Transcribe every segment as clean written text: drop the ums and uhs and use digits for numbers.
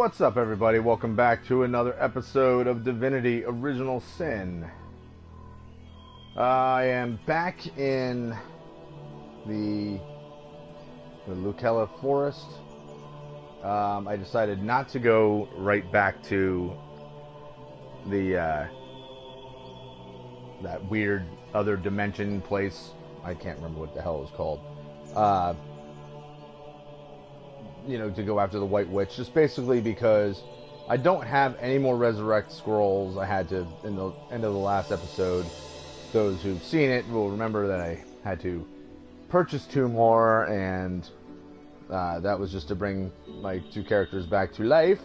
What's up, everybody? Welcome back to another episode of Divinity Original Sin. I am back in the Lucella Forest. I decided not to go right back to the that weird other dimension place. I can't remember what the hell it was called. To go after the White Witch, just basically because I don't have any more Resurrect scrolls. I had to, in the end of the last episode, those who've seen it will remember that I had to purchase 2 more, and that was just to bring my 2 characters back to life.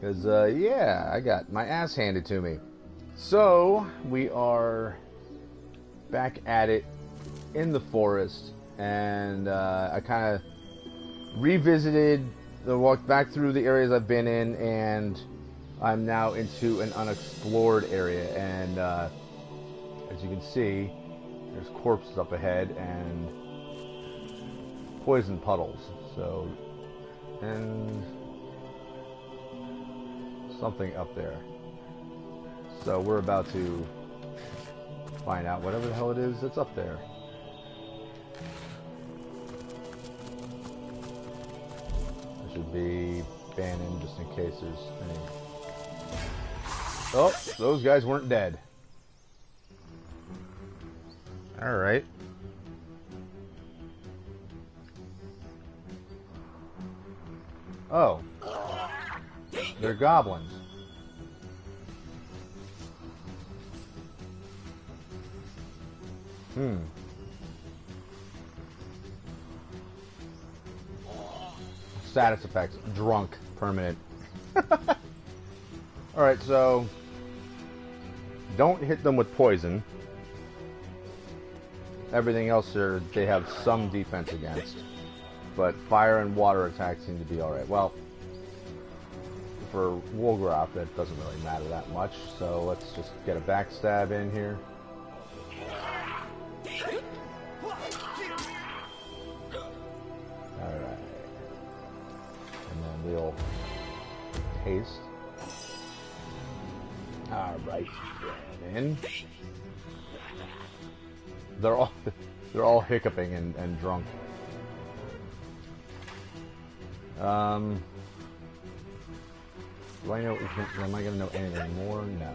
Because, I got my ass handed to me. So, we are back at it in the forest, and I kind of revisited, walked back through the areas I've been in, and I'm now into an unexplored area. And as you can see, there's corpses up ahead and poison puddles. So, and something up there. So we're about to find out whatever the hell it is that's up there. Should be banning just in case there's any. Oh, those guys weren't dead. Alright. Oh. They're goblins. Status effects. Drunk. Permanent. Alright, so don't hit them with poison. Everything else they have some defense against. But fire and water attacks seem to be alright. Well, for Wolgraff, that doesn't really matter that much. So let's just get a backstab in here. Alright. And then we'll haste. Alright. In. They're all hiccuping and drunk. Do I know? Am I gonna know anything more? No.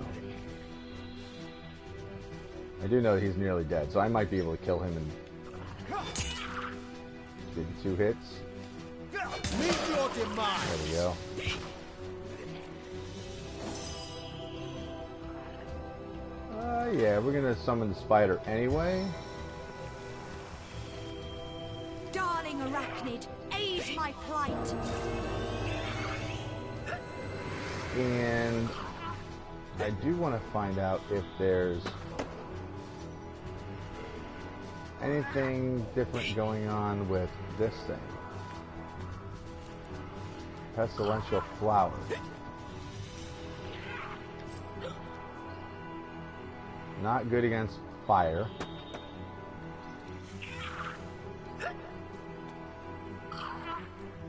I do know that he's nearly dead, so I might be able to kill him in maybe 2 hits. Meet your demise. There we go. Yeah, we're gonna summon the spider anyway. Darling Arachnid, aid my plight. And I do want to find out if there's anything different going on with this thing. Pestilential flower. Not good against fire.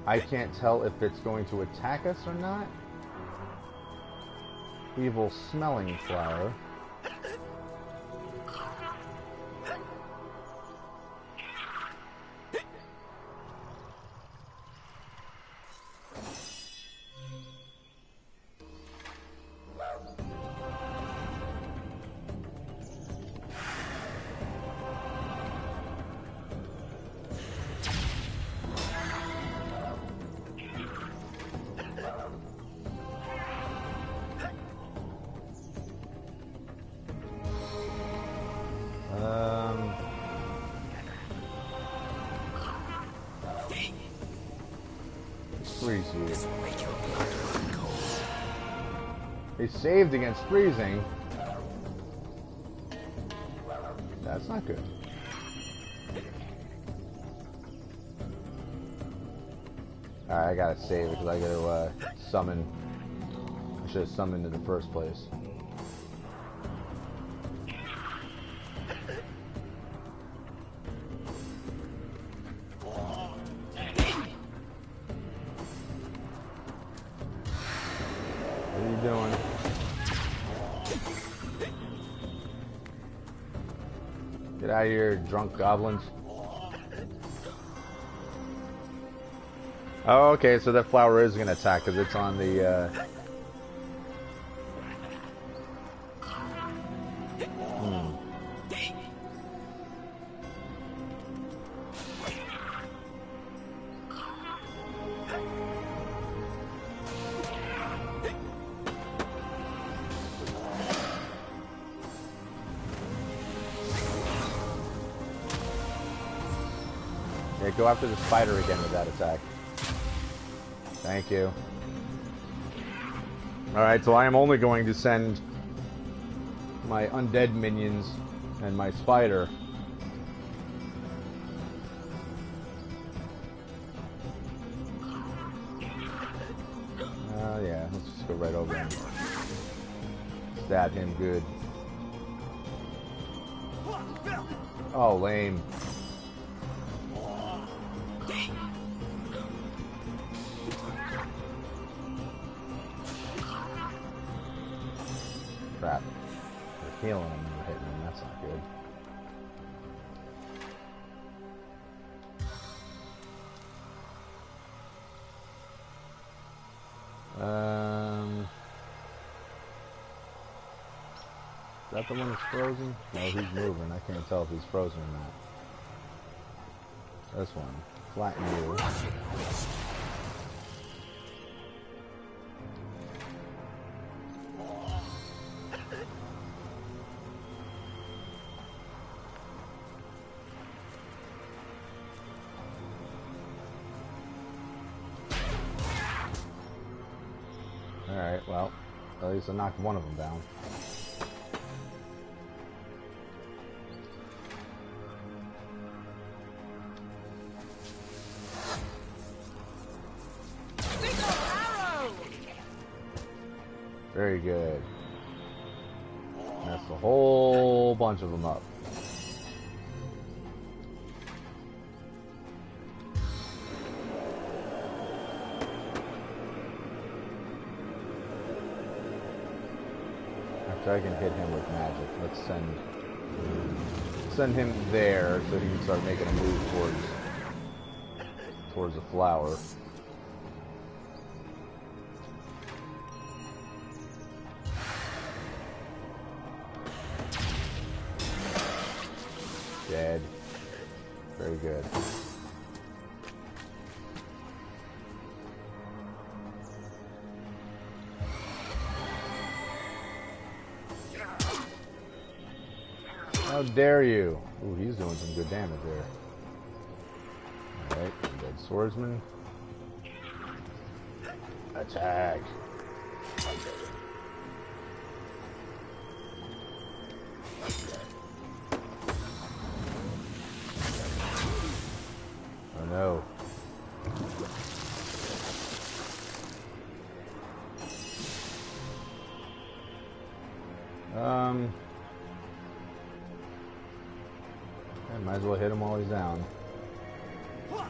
I can't tell if it's going to attack us or not. Evil smelling flower. Freeze you. They saved against freezing. That's not good. Alright, I gotta save it because I gotta summon. I should have summoned in the first place. Get out of here, drunk goblins. Oh, okay, so that flower is going to attack because it's on the... Yeah, go after the spider again with that attack. Thank you. Alright, so I am only going to send my undead minions and my spider. Yeah, let's just go right over and stab him good. Oh, lame. Crap. They're healing him and we're hitting him. That's not good. Is that the one that's frozen? No, he's moving. I can't tell if he's frozen or not. This one. Flatten you. Alright, well, at least I knocked one of them down. Very good. That's a whole bunch of them up. After I can hit him with magic, let's send him there so he can start making a move towards the flower. Dead. Very good. How dare you? Ooh, he's doing some good damage there. Alright, dead swordsman. Attack. Oh no. I might as well hit him while he's down. Well,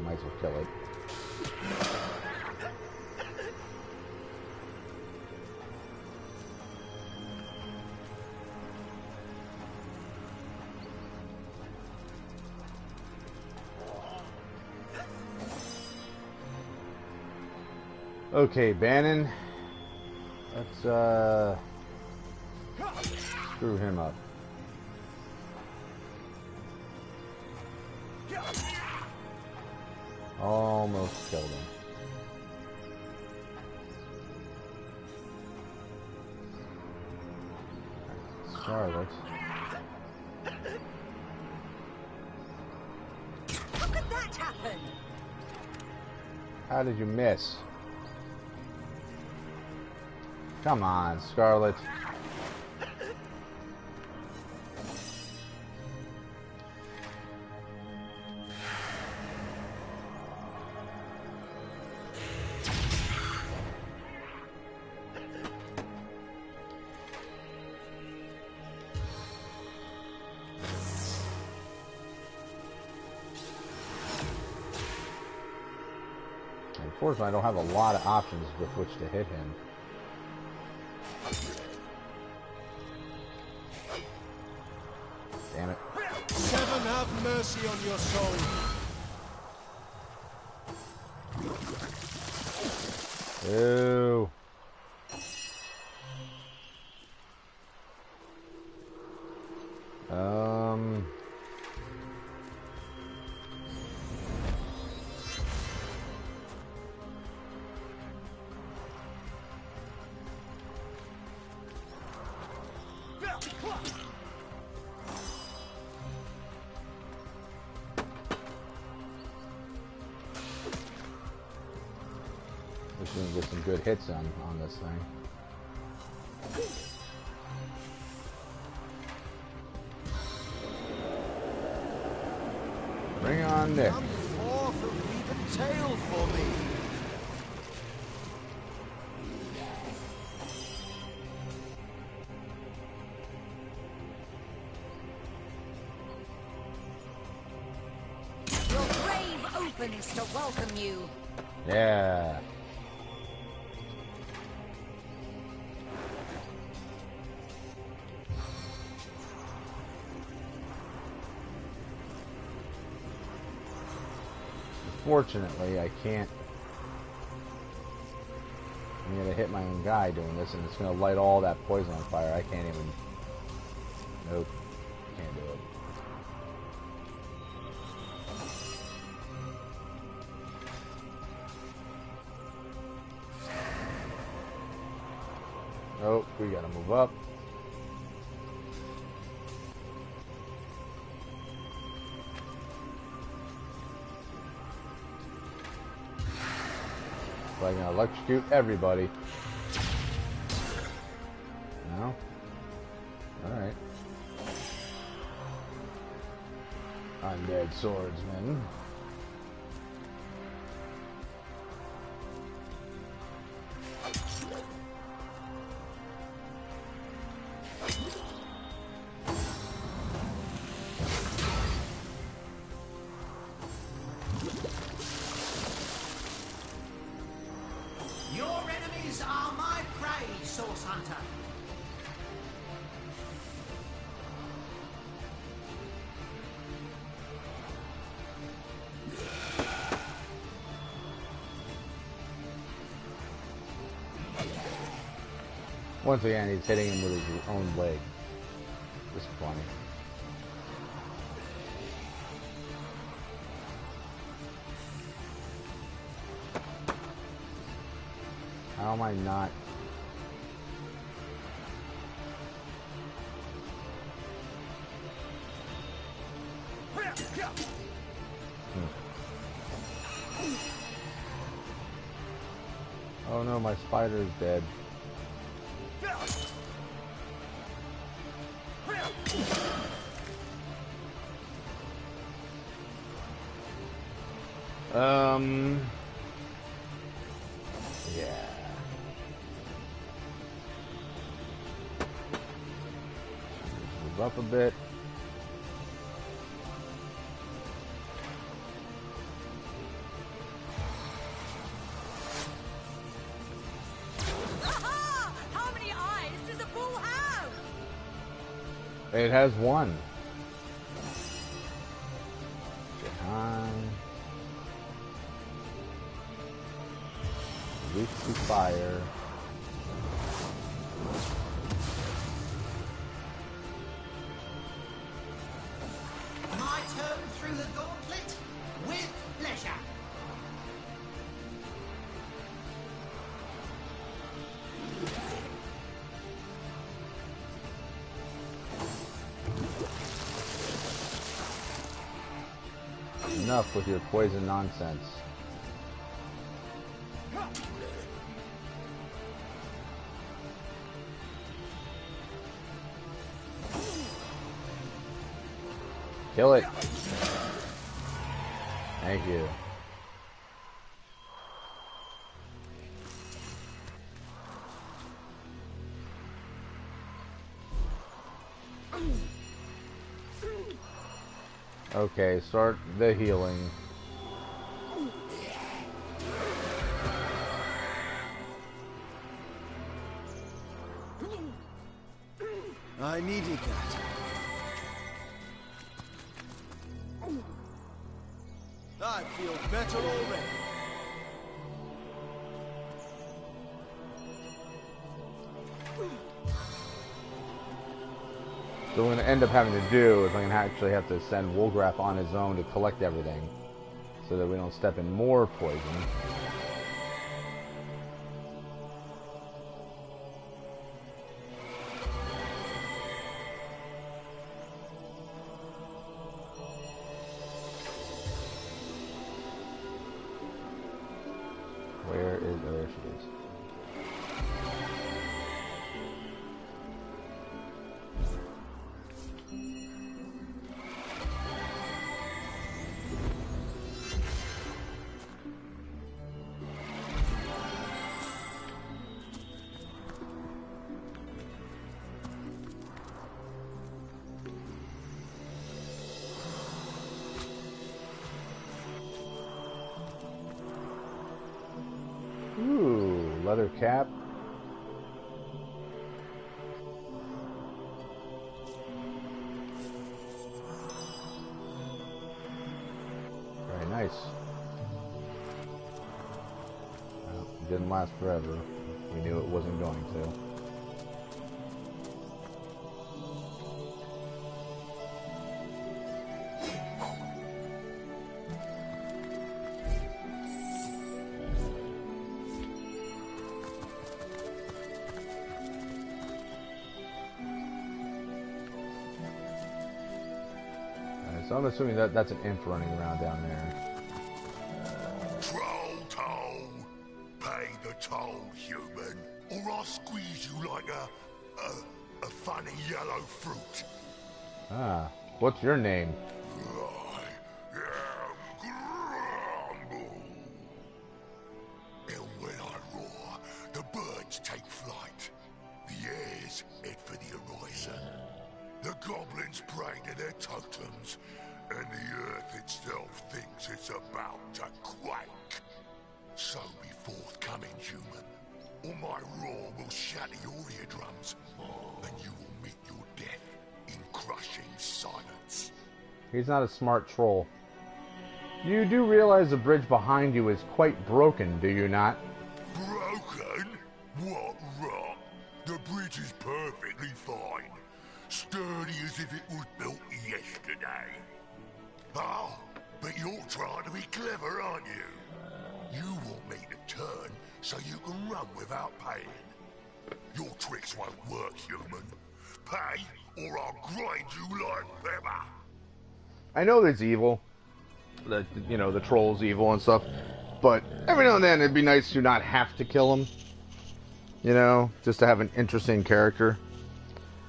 might as well kill it. Okay, Bannon. Let's screw him up. Almost killed him. Scarlet. How could that happen? How did you miss? Come on, Scarlet. Unfortunately, I don't have a lot of options with which to hit him. Damn it. Seven, have mercy on your soul. Ew. We're gonna get some good hits on this thing. Bring on Nick. Come forth and weave a tale for me. Your grave opens to welcome you. Yeah. Unfortunately, I can't. I'm gonna hit my own guy doing this, and it's gonna light all that poison on fire. I can't even. Nope. Can't do it. Nope. We gotta move up. So I can electrocute everybody. No? Alright. Undead swordsman. Your enemies are my prey, Source Hunter. Once again, he's hitting him with his own leg. Just funny. How am I not? Oh no, my spider is dead. Yeah. Move up a bit. Aha! How many eyes does a bull have? It has one. Jahan. Weak to fire. My turn through the gauntlet with pleasure. Enough with your poison nonsense. Kill it. Thank you. Okay, start the healing. I needed that. I feel better already. So what I'm going to end up having to do is I'm going to actually have to send Wolgraff on his own to collect everything, so that we don't step in more poison. Where is... oh, there she is. Ooh, leather cap. Very nice. Well, it didn't last forever. We knew it wasn't going to. So I'm assuming that that's an imp running around down there. Troll toll. Pay the toll, human, or I'll squeeze you like a funny yellow fruit. Ah, what's your name? I am Grumble. And when I roar, the birds take flight. The airs head for the horizon. The goblins pray to their totems, and the earth itself thinks it's about to quake. So be forthcoming, human, or my roar will shatter your eardrums, and you will meet your death in crushing silence. He's not a smart troll. You do realize the bridge behind you is quite broken, do you not? Broken? What rot? The bridge is perfectly fine. Sturdy as if it was built yesterday. Oh, but you're trying to be clever, aren't you? You want me to turn so you can run without paying. Your tricks won't work, human. Pay, or I'll grind you like pepper. I know there's evil. You know, the troll's evil and stuff. But every now and then it'd be nice to not have to kill him. You know, just to have an interesting character.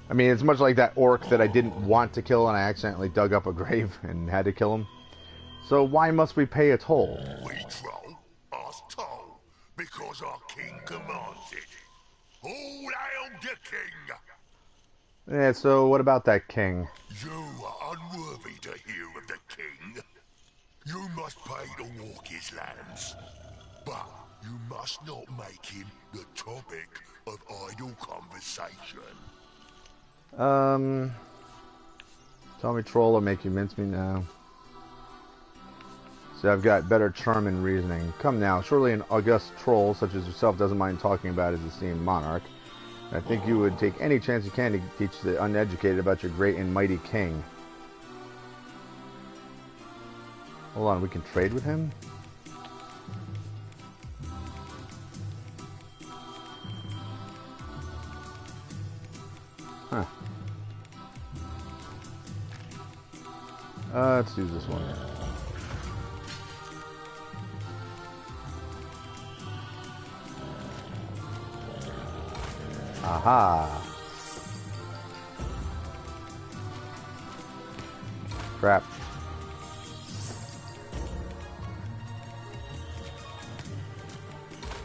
I mean, it's much like that orc that I didn't want to kill and I accidentally dug up a grave and had to kill him. So why must we pay a toll? We troll, us toll, because our king commands it. All hail the king! Yeah, so what about that king? You are unworthy to hear of the king. You must pay to walk his lands. But you must not make him the topic of idle conversation. Tell me troll or make you mince me now. So I've got better charm and reasoning. Come now, surely an august troll such as yourself doesn't mind talking about his esteemed monarch. I think you would take any chance you can to teach the uneducated about your great and mighty king. Hold on, we can trade with him? Huh. Let's use this one. Aha! Crap.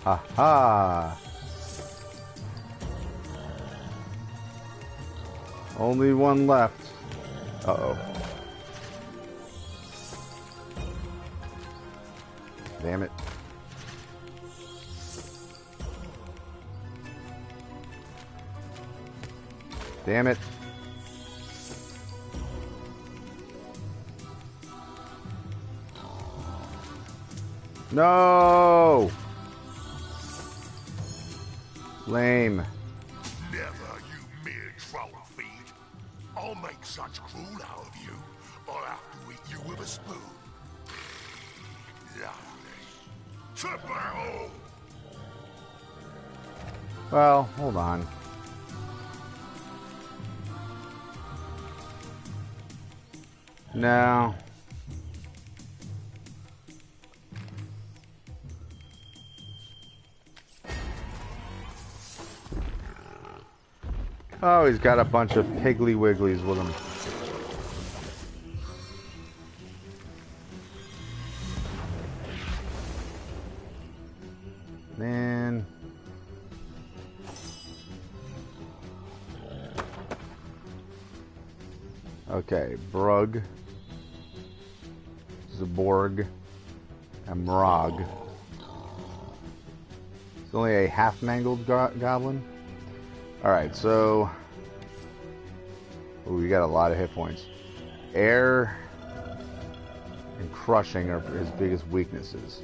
Aha! Only one left. Uh-oh. Damn it. Damn it. No! Lame. Never, you mere troll feed. I'll make such gruel out of you, I'll have to eat you with a spoon. Lovely. To battle! Well, hold on. No. Oh, he's got a bunch of Piggly Wigglies with him. Man. Okay, Brug, Zaborg, and Mrog. It's only a half-mangled goblin. Alright, so... Ooh, we got a lot of hit points. Air and crushing are his biggest weaknesses.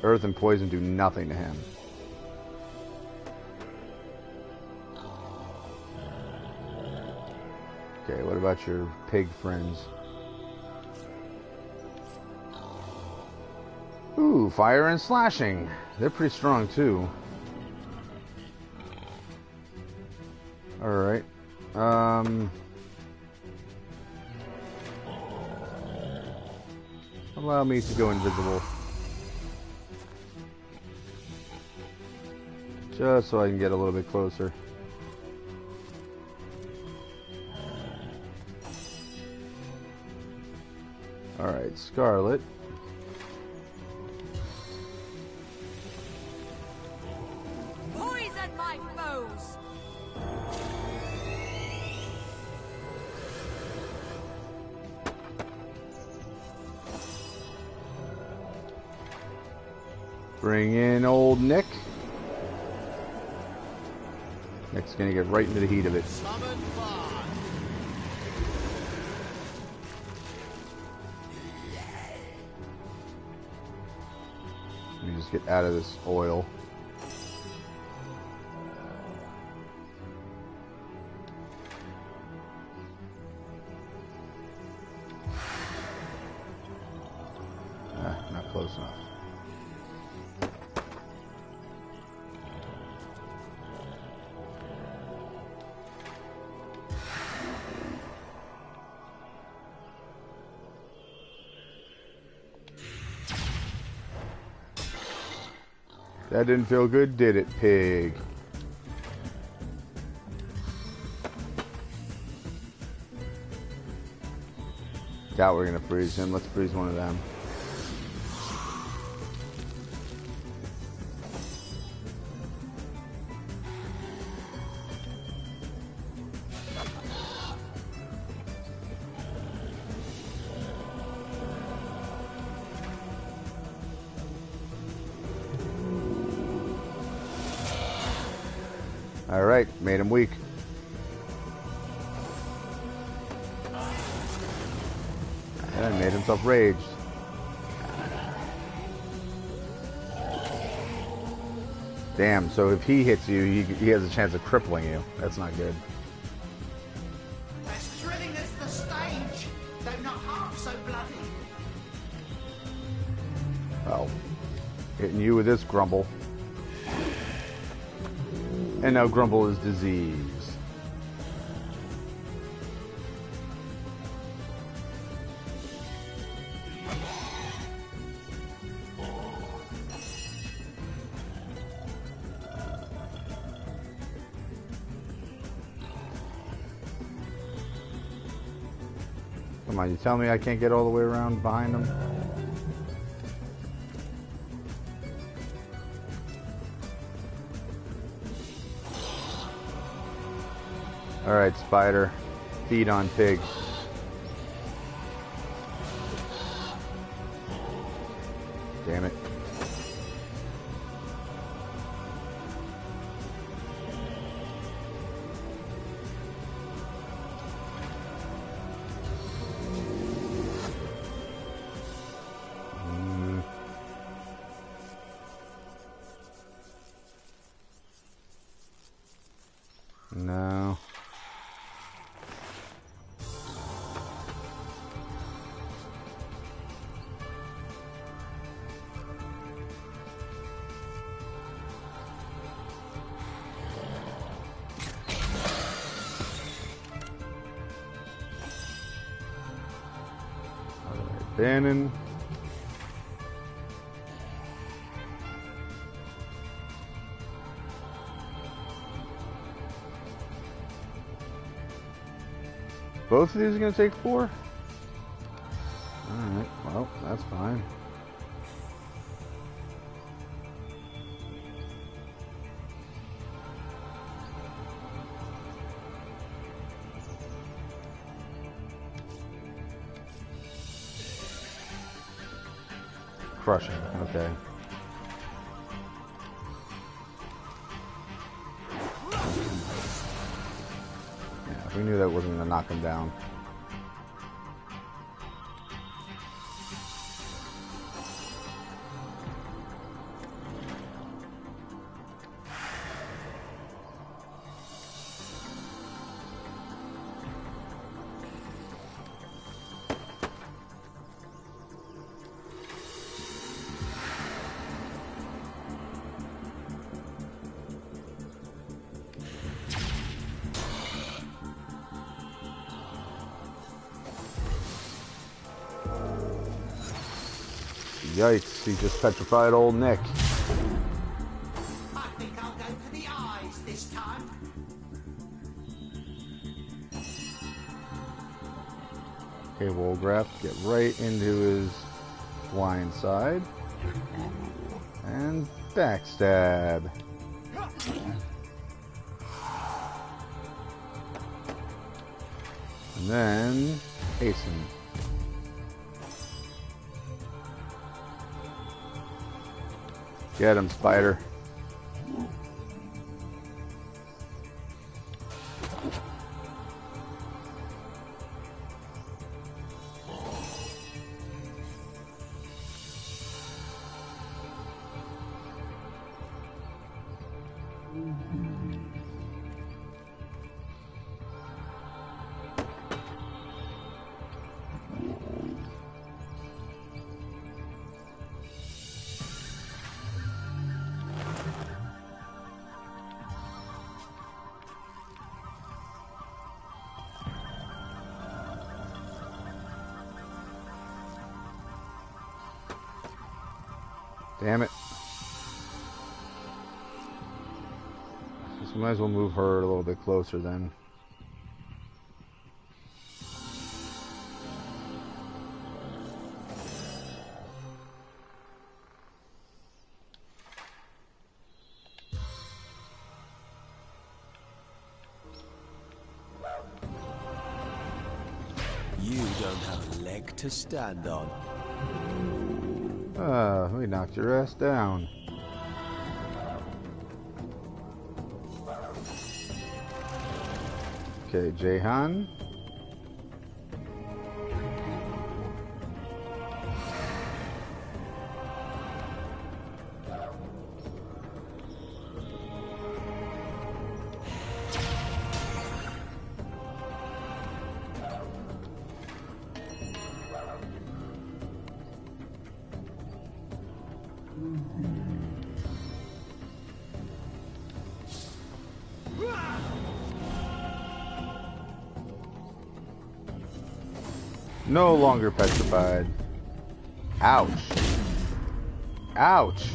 Earth and poison do nothing to him. Okay, what about your pig friends? Ooh, fire and slashing. They're pretty strong too. Alright. Allow me to go invisible. Just so I can get a little bit closer. Alright, Scarlet. Poison my foes! Bring in old Nick. Nick's gonna get right into the heat of it. Summon fire. Let me just get out of this oil. Not close enough. That didn't feel good, did it, pig? Doubt we're gonna freeze him. Let's freeze one of them. Alright, made him weak. And made himself raged. Damn, so if he hits you, he has a chance of crippling you. That's not good. As thrilling as the stage, though not half so bloody. Well, hitting you with this Grumble. And now Grumble is disease. Come on, you tell me I can't get all the way around behind them? Alright, spider. Feed on pig. Damn it. No. Bannon. Both of these are going to take 4? Alright, well, that's fine. Crushing, okay. Yeah, we knew that wasn't going to knock him down. Yikes, he just petrified old Nick. I think I'll go for the eyes this time. Okay, Wolgraff, get right into his blind side. And backstab. And then hasten. Get him, Spider. Damn it. Just might as well move her a little bit closer then. You don't have a leg to stand on. We knocked your ass down. Okay, Jahan. No longer petrified. Ouch. Ouch.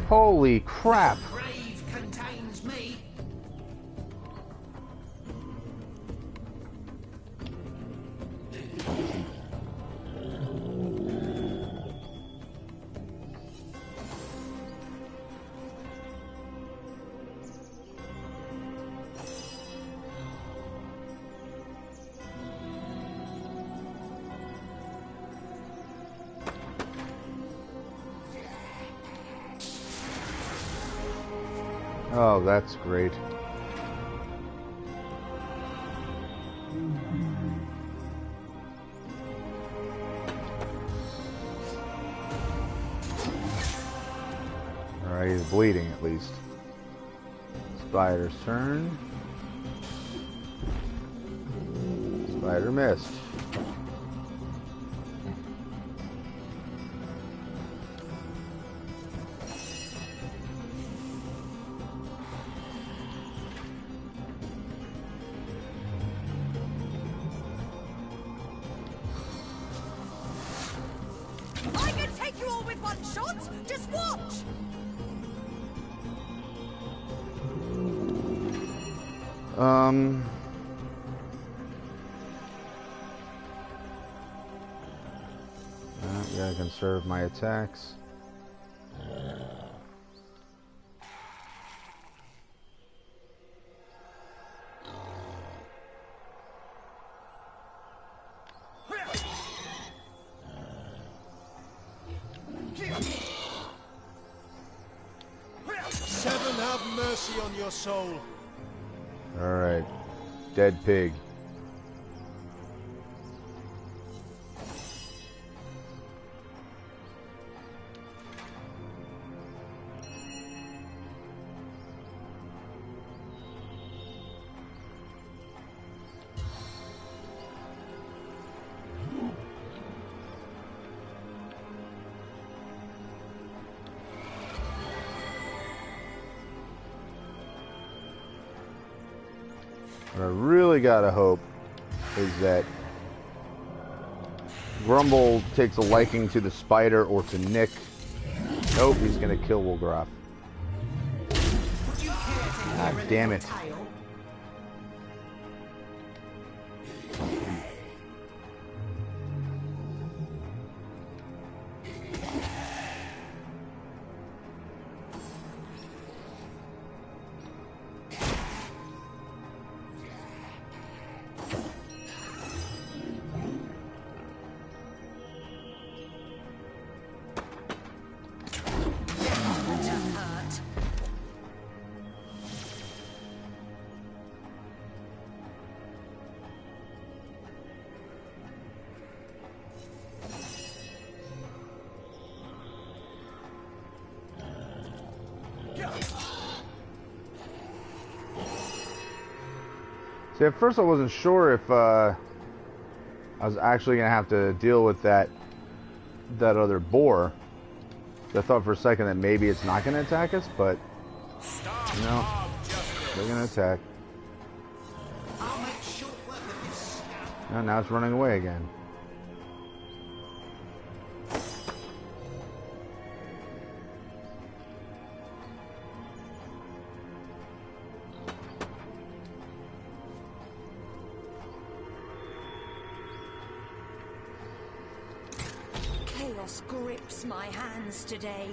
Holy crap. Grave contains me. Oh, that's great. Alright, he's bleeding at least. Spider's turn. Spider missed. I can take you all with one shot! Just watch! Yeah, I conserve my attacks. Seven, have mercy on your soul. Alright. Dead pig. What I really gotta hope is that Grumble takes a liking to the spider or to Nick. Nope, he's gonna kill Wolgraff. Would you care to hear God a damn little it. tale? To hurt. See, at first I wasn't sure if I was actually gonna have to deal with that other boar. I thought for a second that maybe it's not gonna attack us, but no, they're gonna attack. I'll make short work of this. No, now it's running away again. Chaos grips my hands today.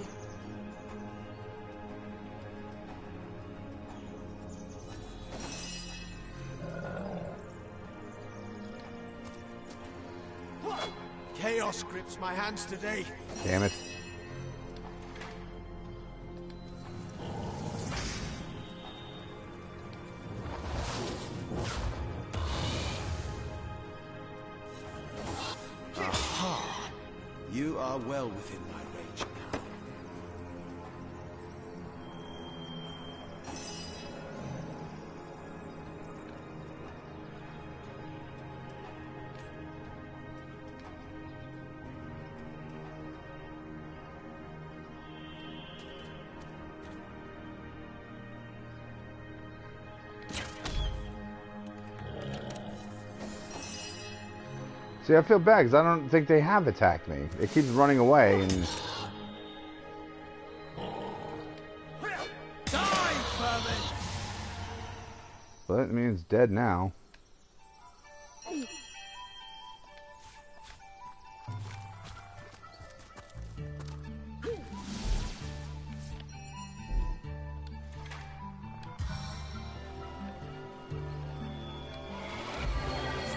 Chaos grips my hands today. Damn it. Aha! You are well within my range now. See, I feel bad because I don't think they have attacked me. It keeps running away, and Die, vermin! but I mean it's dead now. As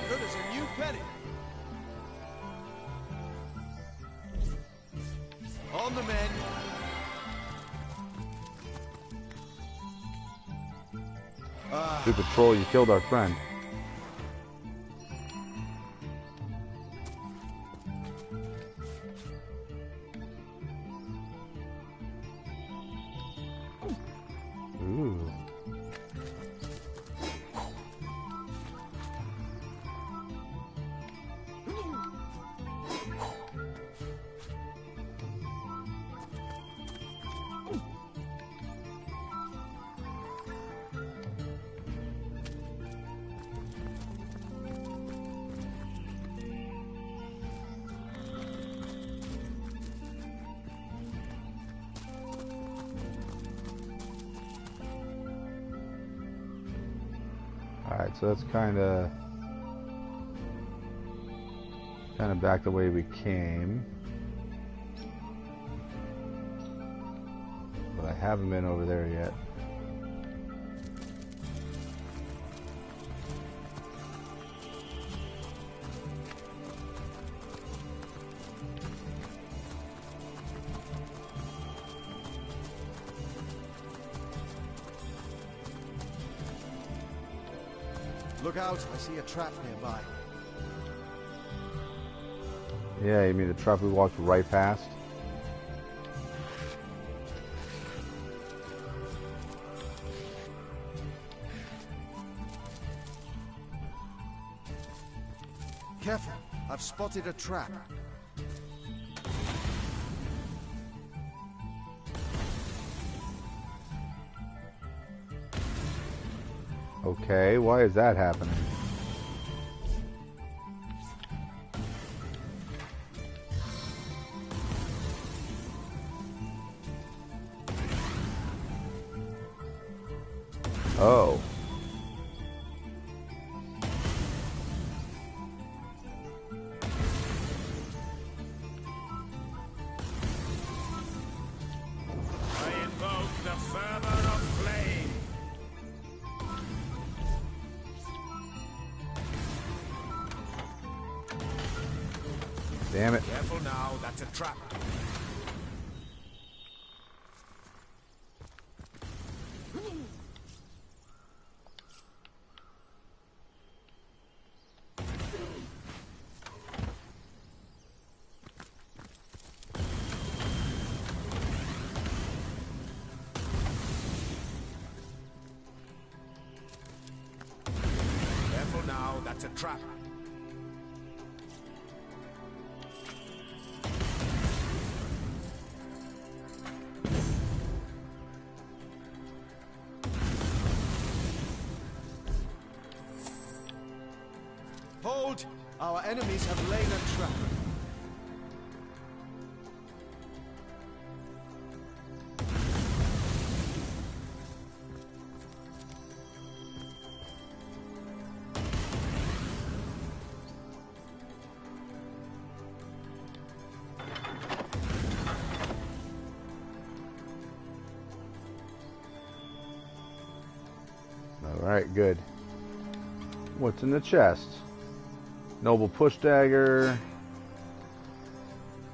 good as a new penny. On the men. Stupid troll, you killed our friend. Ooh. Alright, so that's kind of back the way we came. But I haven't been over there yet. Look out, I see a trap nearby. Yeah, you mean the trap we walked right past? Careful, I've spotted a trap. Okay, why is that happening? Oh. I invoke the fervor of flame. Damn it. Careful now, that's a trap. Careful now, that's a trap. Hold! Our enemies have laid a trap. Alright, good. What's in the chest? Noble push dagger.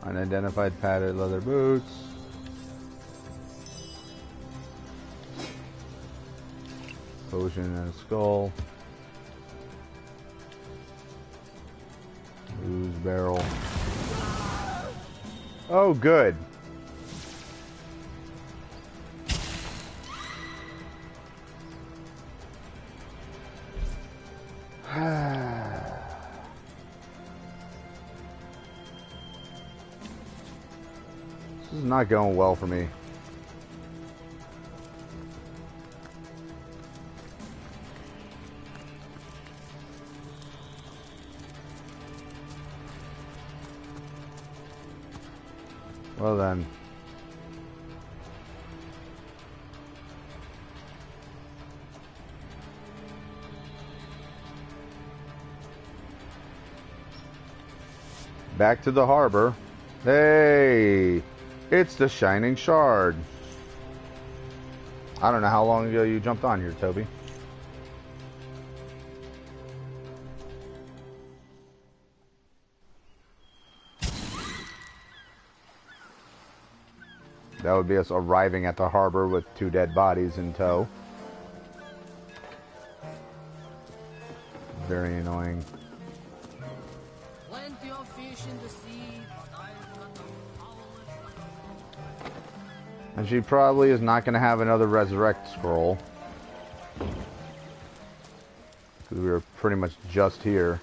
Unidentified padded leather boots. Potion and a skull. Ooze barrel. Oh, good. This is not going well for me. Well then. Back to the harbor. Hey! It's the Shining Shard. I don't know how long ago you jumped on here, Toby. That would be us arriving at the harbor with 2 dead bodies in tow. Very annoying. Plenty of fish in the sea, but I am not a And she probably is not going to have another resurrect scroll. Because we were pretty much just here.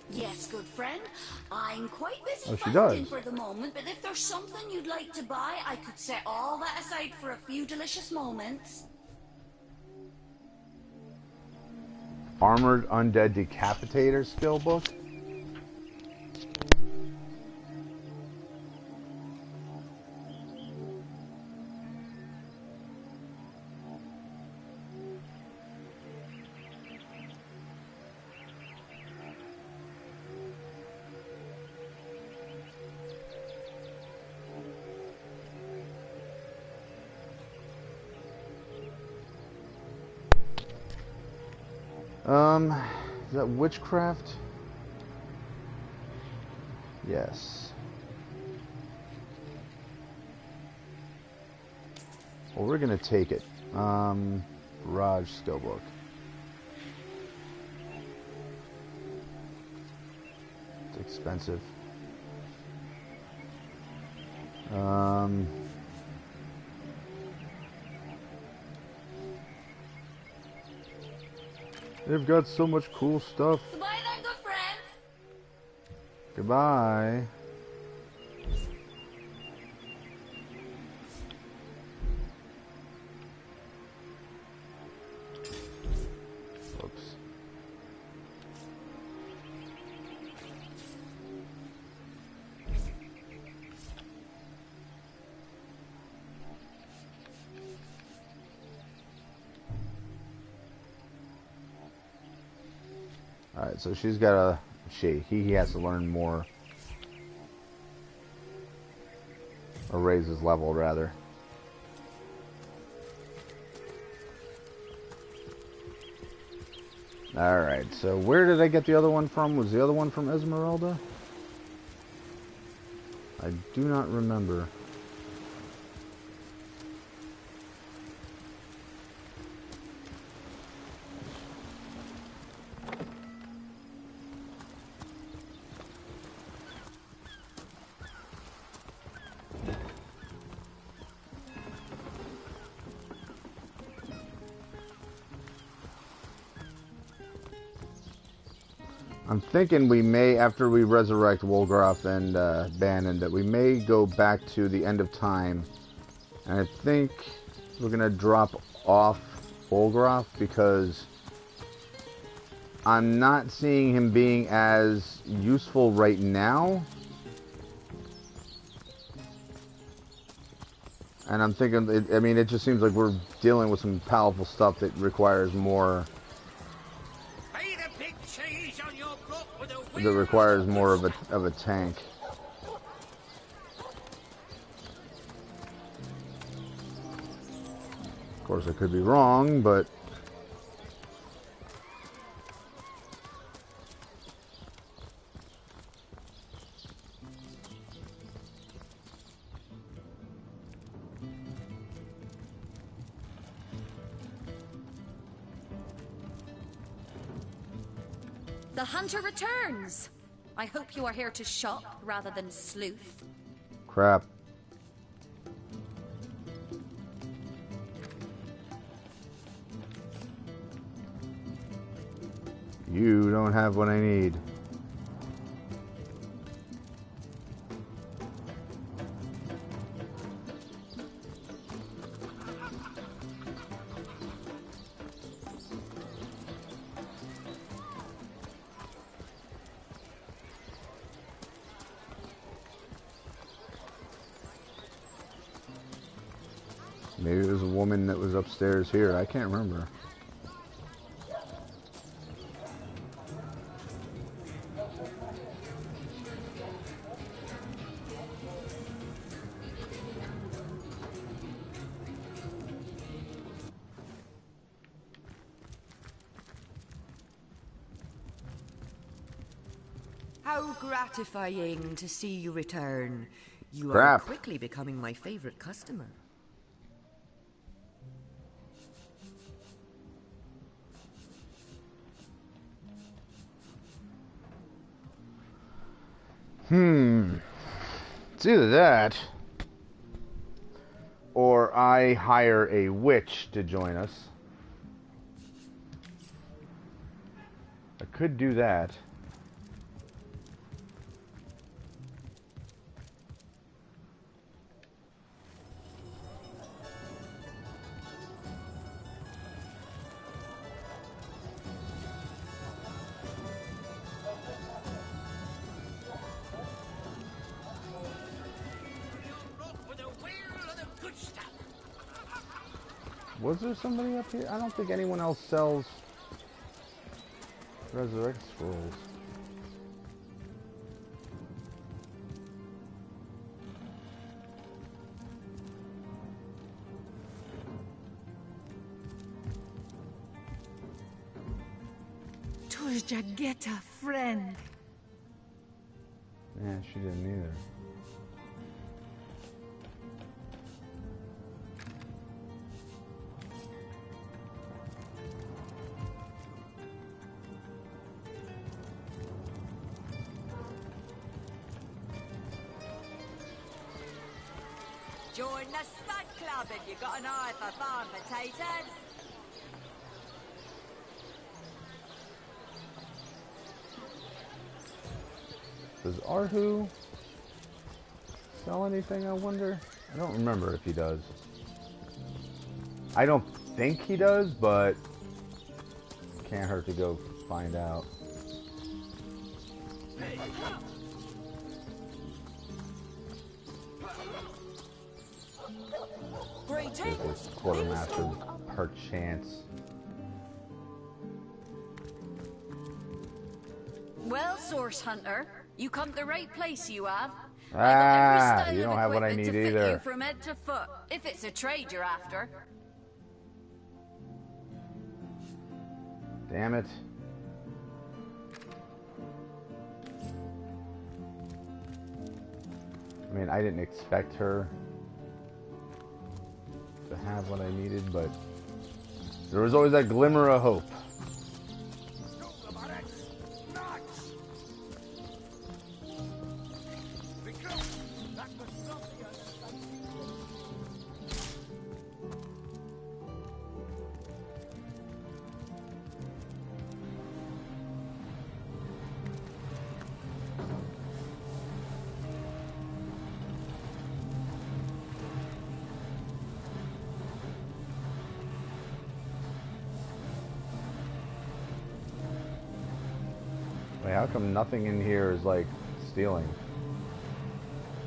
Yes, good friend. I'm quite busy Oh, she fighting does. for the moment, but if there's something you'd like to buy, I could set all that aside for a few delicious moments. Armored Undead Decapitator skill book. Is that witchcraft? Yes. Well, we're gonna take it. Barrage skill book. It's expensive. They've got so much cool stuff. Goodbye then, good friend. Goodbye. Oops. Alright, so she's got a... He has to learn more. Or raise his level, rather. Alright, so where did I get the other one from? Was the other one from Esmeralda? I do not remember. I'm thinking we may, after we resurrect Wolgraff and Bannon, that we may go back to the end of time. And I think we're going to drop off Wolgraff because I'm not seeing him being as useful right now. And I'm thinking, it just seems like we're dealing with some powerful stuff that requires more... that requires more of a tank. Of course, I could be wrong, but The hunter returns. I hope you are here to shop rather than sleuth. crap. You don't have what I need. Maybe it was a woman that was upstairs here. I can't remember. How gratifying to see you return. You Crap. are quickly becoming my favorite customer. It's either that, or I hire a witch to join us. I could do that. Was there somebody up here? I don't think anyone else sells resurrect scrolls. Jageta, friend. Yeah, she didn't either. Join the Spud Club if you got an eye for farm potatoes. Does Arhu sell anything, I wonder? I don't remember if he does. I don't think he does, but can't hurt to go find out. There's this quartermaster perchance. Well, Source Hunter, you come to the right place, you have. Ah, you don't have what I need either. You from head to foot, if it's a trade you're after. Damn it. I mean, I didn't expect her to have what I needed, but there was always that glimmer of hope. Wait, how come nothing in here is like stealing?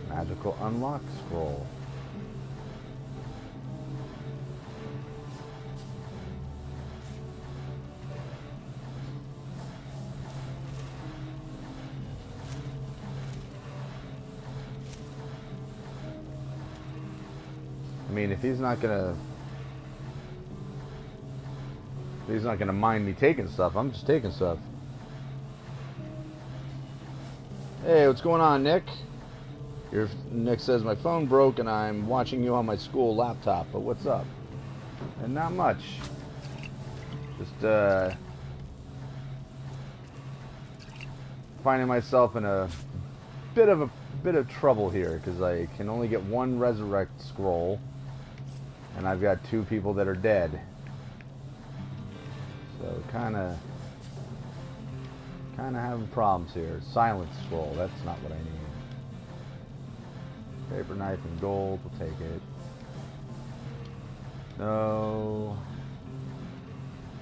Magical unlock scroll. I mean, if he's not gonna mind me taking stuff, I'm just taking stuff. Hey, what's going on, Nick? Nick says my phone broke and I'm watching you on my school laptop, but what's up? And not much. Just finding myself in a bit of trouble here because I can only get one resurrect scroll, and I've got 2 people that are dead. So kind of having problems here. Silence scroll, that's not what I need. Paper, knife, and gold, we'll take it. No.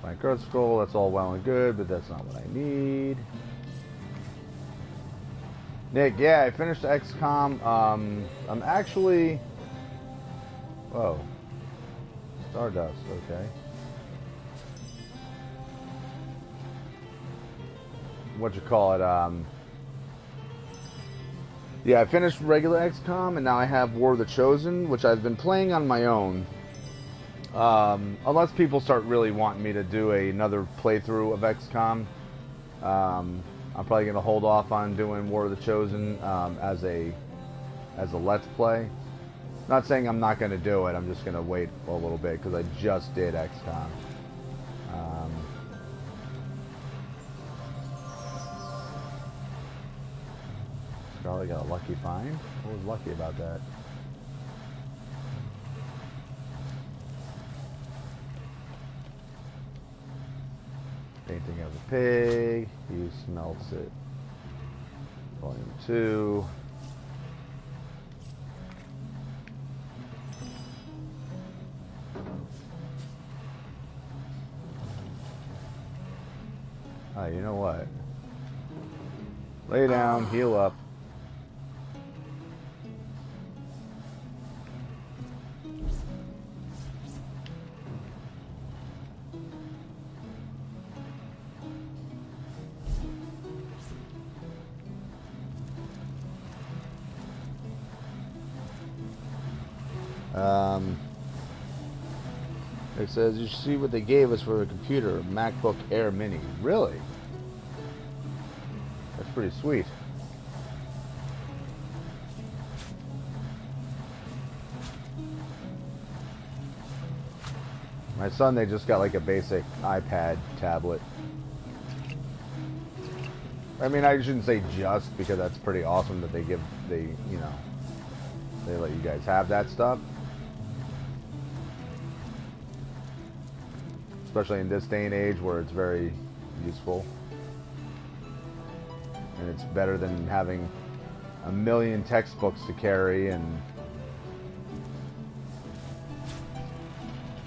Blank earth scroll, that's all well and good, but that's not what I need. Nick, yeah, I finished XCOM. I'm actually... Whoa. Stardust, okay. What you call it? Yeah, I finished regular XCOM, and now I have War of the Chosen, which I've been playing on my own. Unless people start really wanting me to do another playthrough of XCOM, I'm probably going to hold off on doing War of the Chosen as a Let's Play. Not saying I'm not going to do it, I'm just going to wait a little bit, because I just did XCOM. Scarlet got a lucky find? What was lucky about that? Painting of a pig. He smelts it. Volume 2. You know what? Lay down, heal up. It says, you should see what they gave us for a computer, a MacBook Air Mini. Really? That's pretty sweet. My son, they just got like a basic iPad tablet. I mean, I shouldn't say just, because that's pretty awesome that they let you guys have that stuff. Especially in this day and age where it's very useful. And it's better than having a million textbooks to carry and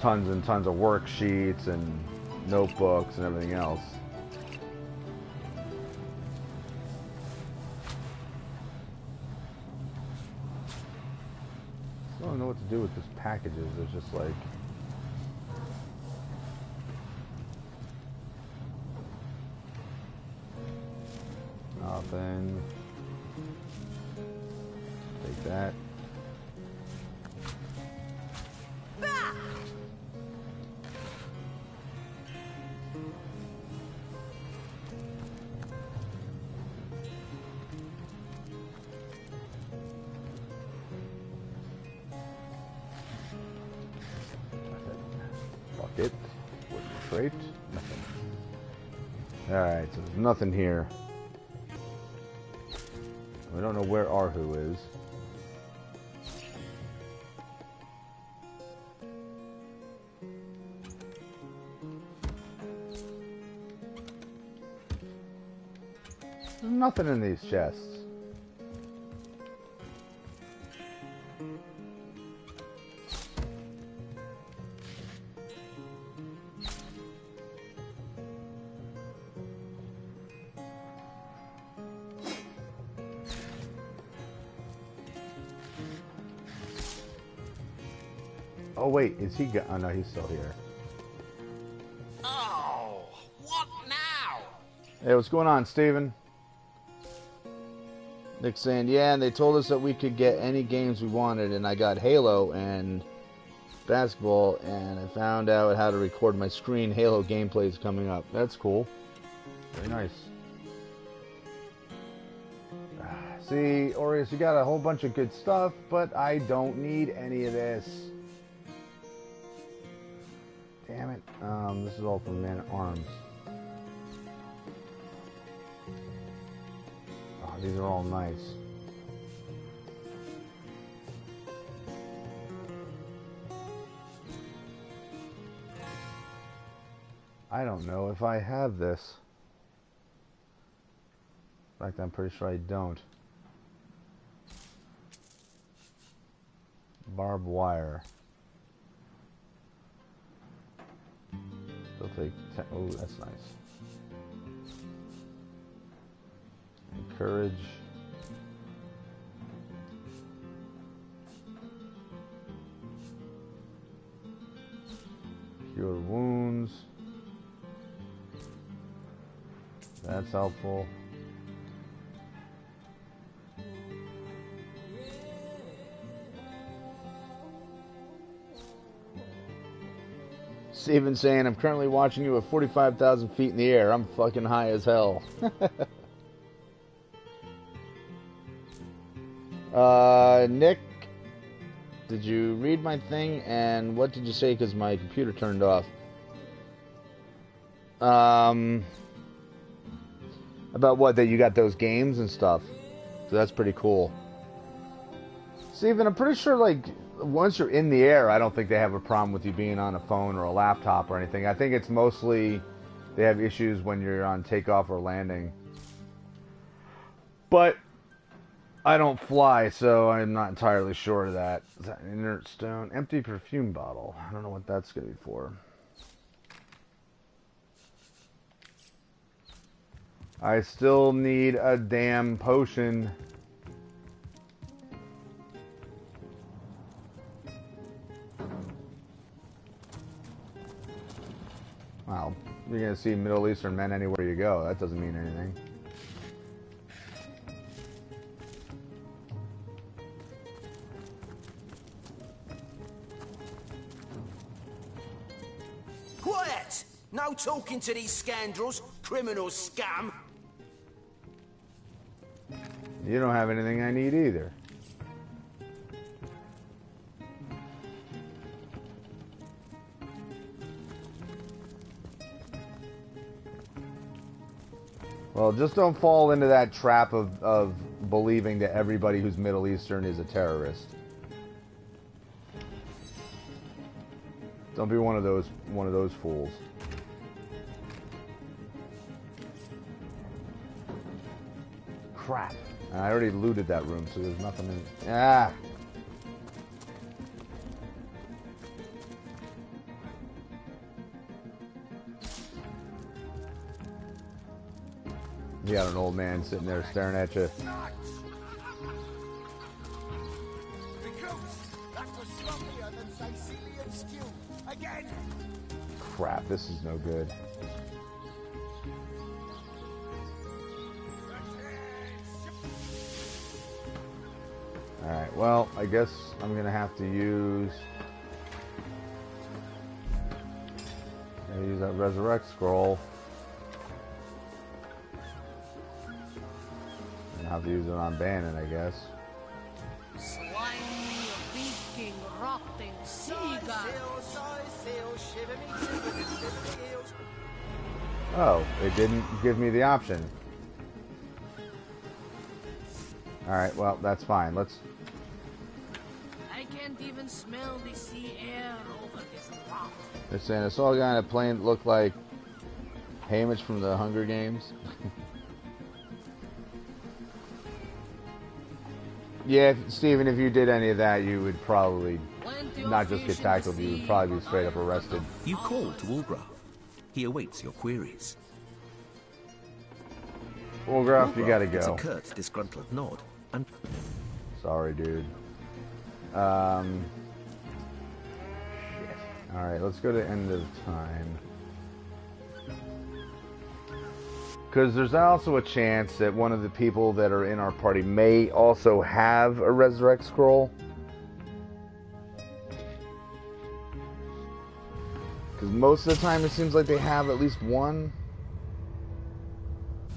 tons and tons of worksheets and notebooks and everything else. I don't know what to do with these packages. There's just like... nothing. Take that. Bucket. Wooden crate. Nothing. Alright, so there's nothing here. We don't know where Arhu is. There's nothing in these chests. Oh wait, is he oh no, he's still here. Oh, what now? Hey, what's going on, Steven? Nick saying, yeah, and they told us that we could get any games we wanted, and I got Halo and basketball, and I found out how to record my screen. Halo gameplay is coming up. That's cool. Very nice. See, Aureus, you got a whole bunch of good stuff, but I don't need any of this. Damn it. This is all from Man at Arms. Oh, these are all nice. I don't know if I have this. In fact, I'm pretty sure I don't. Barbed wire. They'll take 10. Oh, that's nice. Encourage. Cure wounds. That's helpful. Steven saying, I'm currently watching you at 45,000 feet in the air. I'm fucking high as hell. Nick, did you read my thing? And what did you say? Because my computer turned off. About what? That you got those games and stuff. So that's pretty cool. Steven, I'm pretty sure, like, once you're in the air, I don't think they have a problem with you being on a phone or a laptop or anything. I think it's mostly they have issues when you're on takeoff or landing. But I don't fly, so I'm not entirely sure of that. Is that an inert stone? Empty perfume bottle. I don't know what that's going to be for. I still need a damn potion. Wow, you're going to see Middle Eastern men anywhere you go. That doesn't mean anything. talking to these scoundrels, criminal scum. You don't have anything I need either. Well, just don't fall into that trap of believing that everybody who's Middle Eastern is a terrorist. Don't be one of those fools. Crap. I already looted that room, so there's nothing in it. Ah! You got an old man sitting there staring at you. Crap, this is no good. Alright, well, I guess I'm gonna have to use that resurrect scroll. And have to use it on Bannon, I guess. Slimy, reeking, rotting seagull. Oh, it didn't give me the option. Alright, well, that's fine. Let's... I can't even smell the sea air over this rock. They're saying it's all kind of plain look like Haymitch from the Hunger Games. Yeah, Steven, if you did any of that, you would probably not just get tackled, you would probably be straight up arrested. You called to Ulgraf. He awaits your queries. Ulgraf, you gotta It's a go. curt, disgruntled nod. And sorry, dude. Shit. Alright, let's go to end of time. Because there's also a chance that one of the people that are in our party may also have a resurrect scroll. Because most of the time it seems like they have at least one.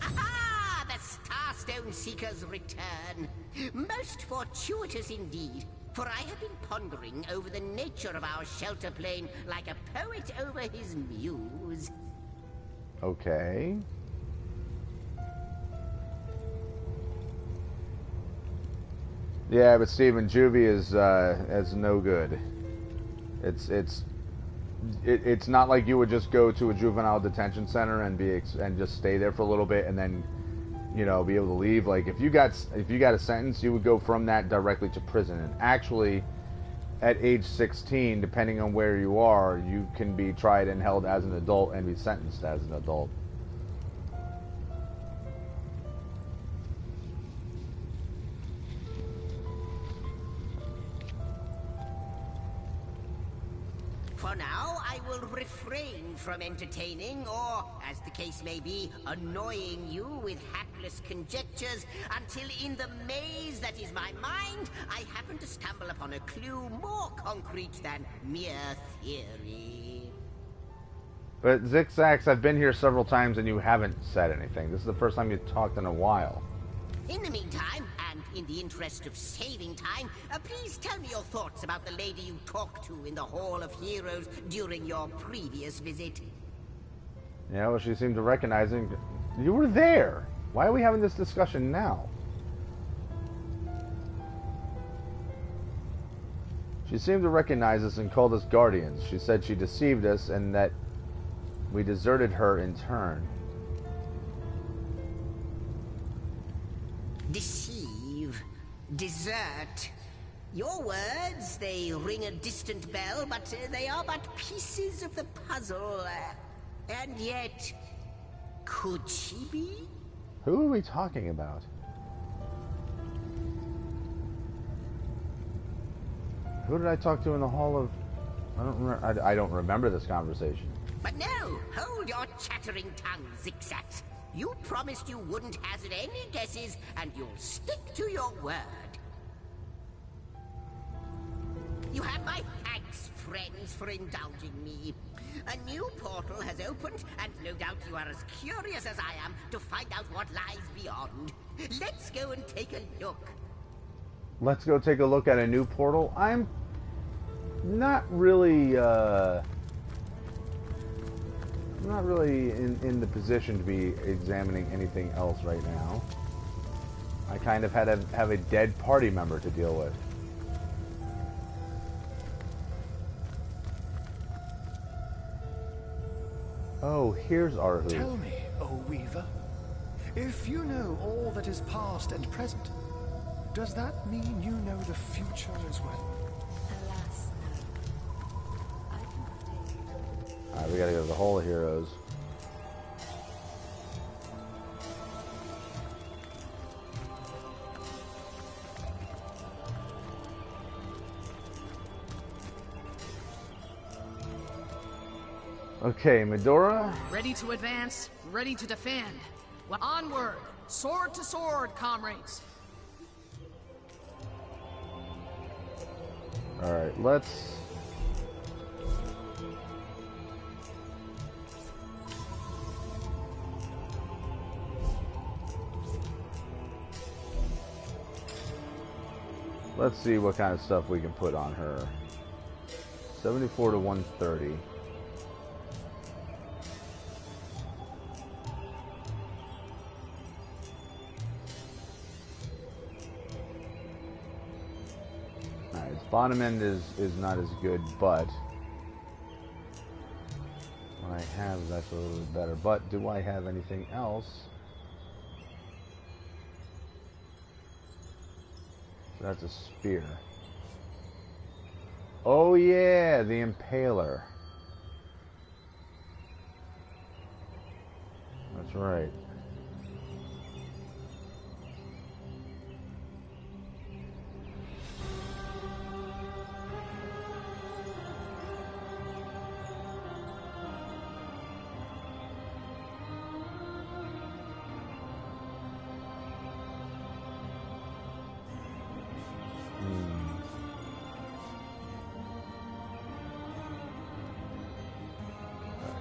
Aha! The Starstone Seekers return. Most fortuitous indeed, for I have been pondering over the nature of our shelter plane like a poet over his muse. Okay. Yeah, but Steven, juvie is no good. It's not like you would just go to a juvenile detention center and just stay there for a little bit and then, you know, be able to leave. Like if you got a sentence, you would go from that directly to prison. And actually, at age 16, depending on where you are, you can be tried and held as an adult and be sentenced as an adult. For now, I will refrain from entertaining, or, as the case may be, annoying you with hapless conjectures, until in the maze that is my mind, I happen to stumble upon a clue more concrete than mere theory. But Zigzags, I've been here several times and you haven't said anything. This is the first time you've talked in a while. In the meantime, and in the interest of saving time, please tell me your thoughts about the lady you talked to in the Hall of Heroes during your previous visit. Yeah, well, she seemed to recognize him. You were there. Why are we having this discussion now? She seemed to recognize us and called us guardians. She said she deceived us and that we deserted her in turn. Deceive. Desert. Your words, they ring a distant bell, but they are but pieces of the puzzle. And yet, could she be? Who are we talking about? Who did I talk to in the Hall of... I don't remember this conversation. But no, hold your chattering tongue, Zigzags. You promised you wouldn't hazard any guesses, and you'll stick to your word. You have my thanks, friends, for indulging me. A new portal has opened, and no doubt you are as curious as I am to find out what lies beyond. Let's go and take a look. Let's go take a look at a new portal. I'm not really in the position to be examining anything else right now. I kind of had to have a dead party member to deal with. Oh, here's Arhu. Tell me, O Weaver, if you know all that is past and present, does that mean you know the future as well? Alas, no. I cannot take it. Alright, we gotta go to the Hall of Heroes. Okay, Medora. Ready to advance, ready to defend. Well, onward, sword to sword, comrades. Alright, let's... Let's see what kind of stuff we can put on her. 74 to 130. Alright, its bottom end is not as good, but what I have is actually a little bit better. But do I have anything else? So that's a spear. Oh yeah, the Impaler. That's right.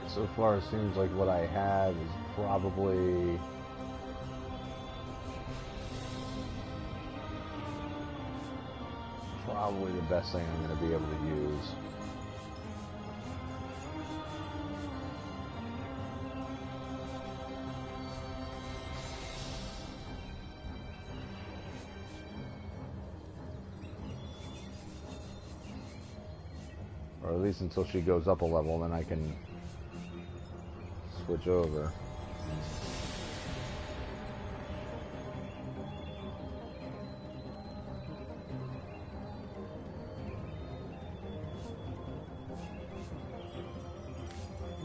So far, it seems like what I have is probably the best thing I'm going to be able to use. Or at least until she goes up a level, then I can switch over.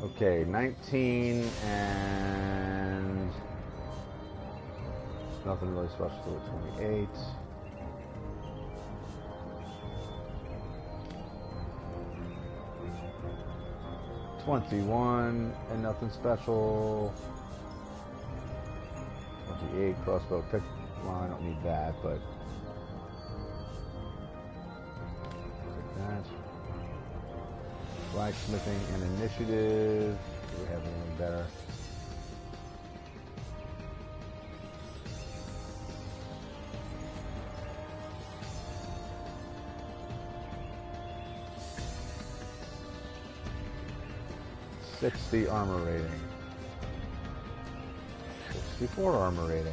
Okay, 19 and nothing really special to it. 28. $21 and nothing special. 28 crossbow pick. Well, I don't need that, but take that. Blacksmithing and initiative. Do we have anything better? $60 armor rating. 64 armor rating.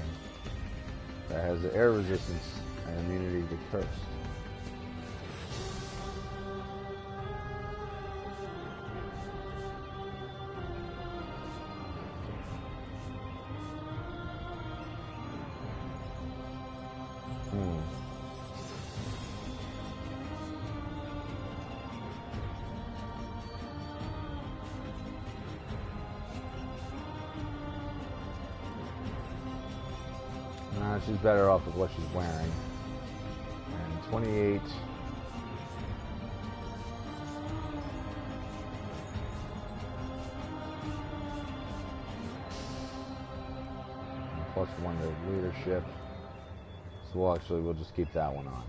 That has the air resistance and immunity to curse. She's better off with what she's wearing. And 28. Plus 1 to leadership. So we'll just keep that one on.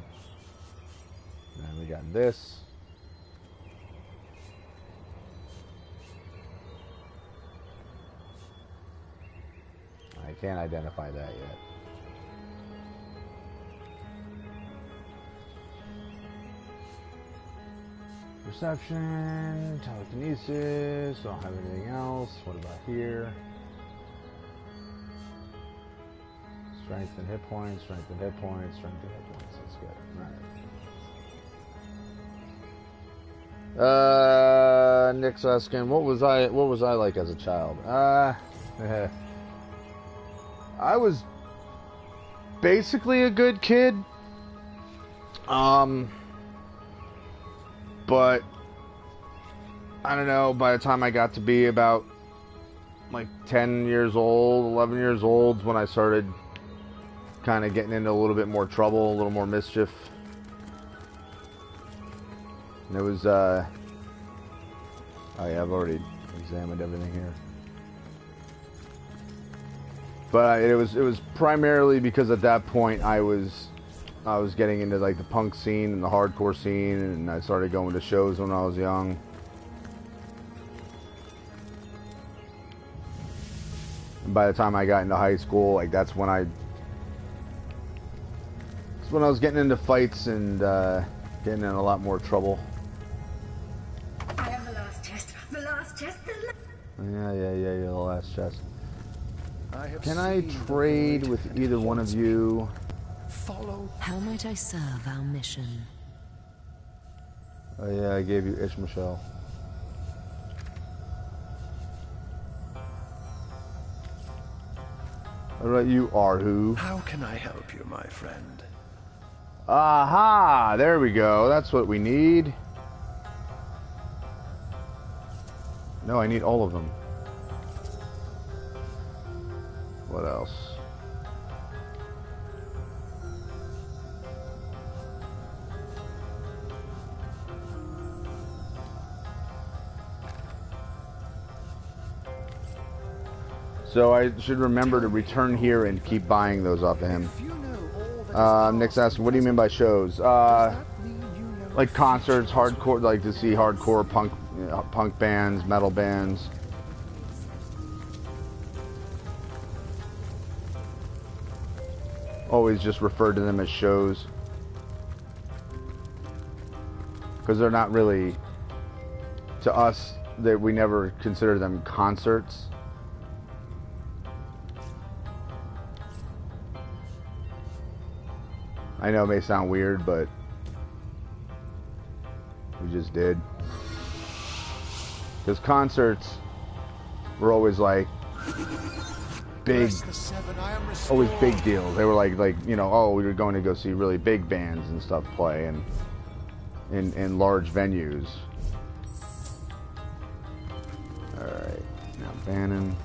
And we got this. I can't identify that yet. Perception, telekinesis, don't have anything else. What about here? Strength and hit points, strength and hit points, strength and hit points. That's good. Alright. Nick's asking, what was I like as a child? I was basically a good kid. But I don't know, by the time I got to be about like 10 years old, 11 years old, when I started kind of getting into a little bit more trouble, a little more mischief. And it was, oh yeah, I've already examined everything here. But it was primarily because at that point I was getting into like the punk scene and the hardcore scene, and I started going to shows when I was young. And by the time I got into high school, like that's when I was getting into fights and getting in a lot more trouble. I have the last chest. The last chest. Yeah, the last chest. Can I trade with either one of you? Follow. How might I serve our mission? Oh yeah, I gave you Ishmael. What about you, Arhu? How can I help you, my friend? Aha! There we go. That's what we need. No, I need all of them. What else? So I should remember to return here and keep buying those off of him. Nick's asking, what do you mean by shows? Like concerts, hardcore, like to see hardcore punk bands, metal bands. Always just refer to them as shows. Because they're not really, to us, that we never consider them concerts. I know it may sound weird, but we just did. Because concerts were always like big, always big deals. They were like you know, oh, we were going to go see really big bands and stuff play and in large venues. All right, now Bannon.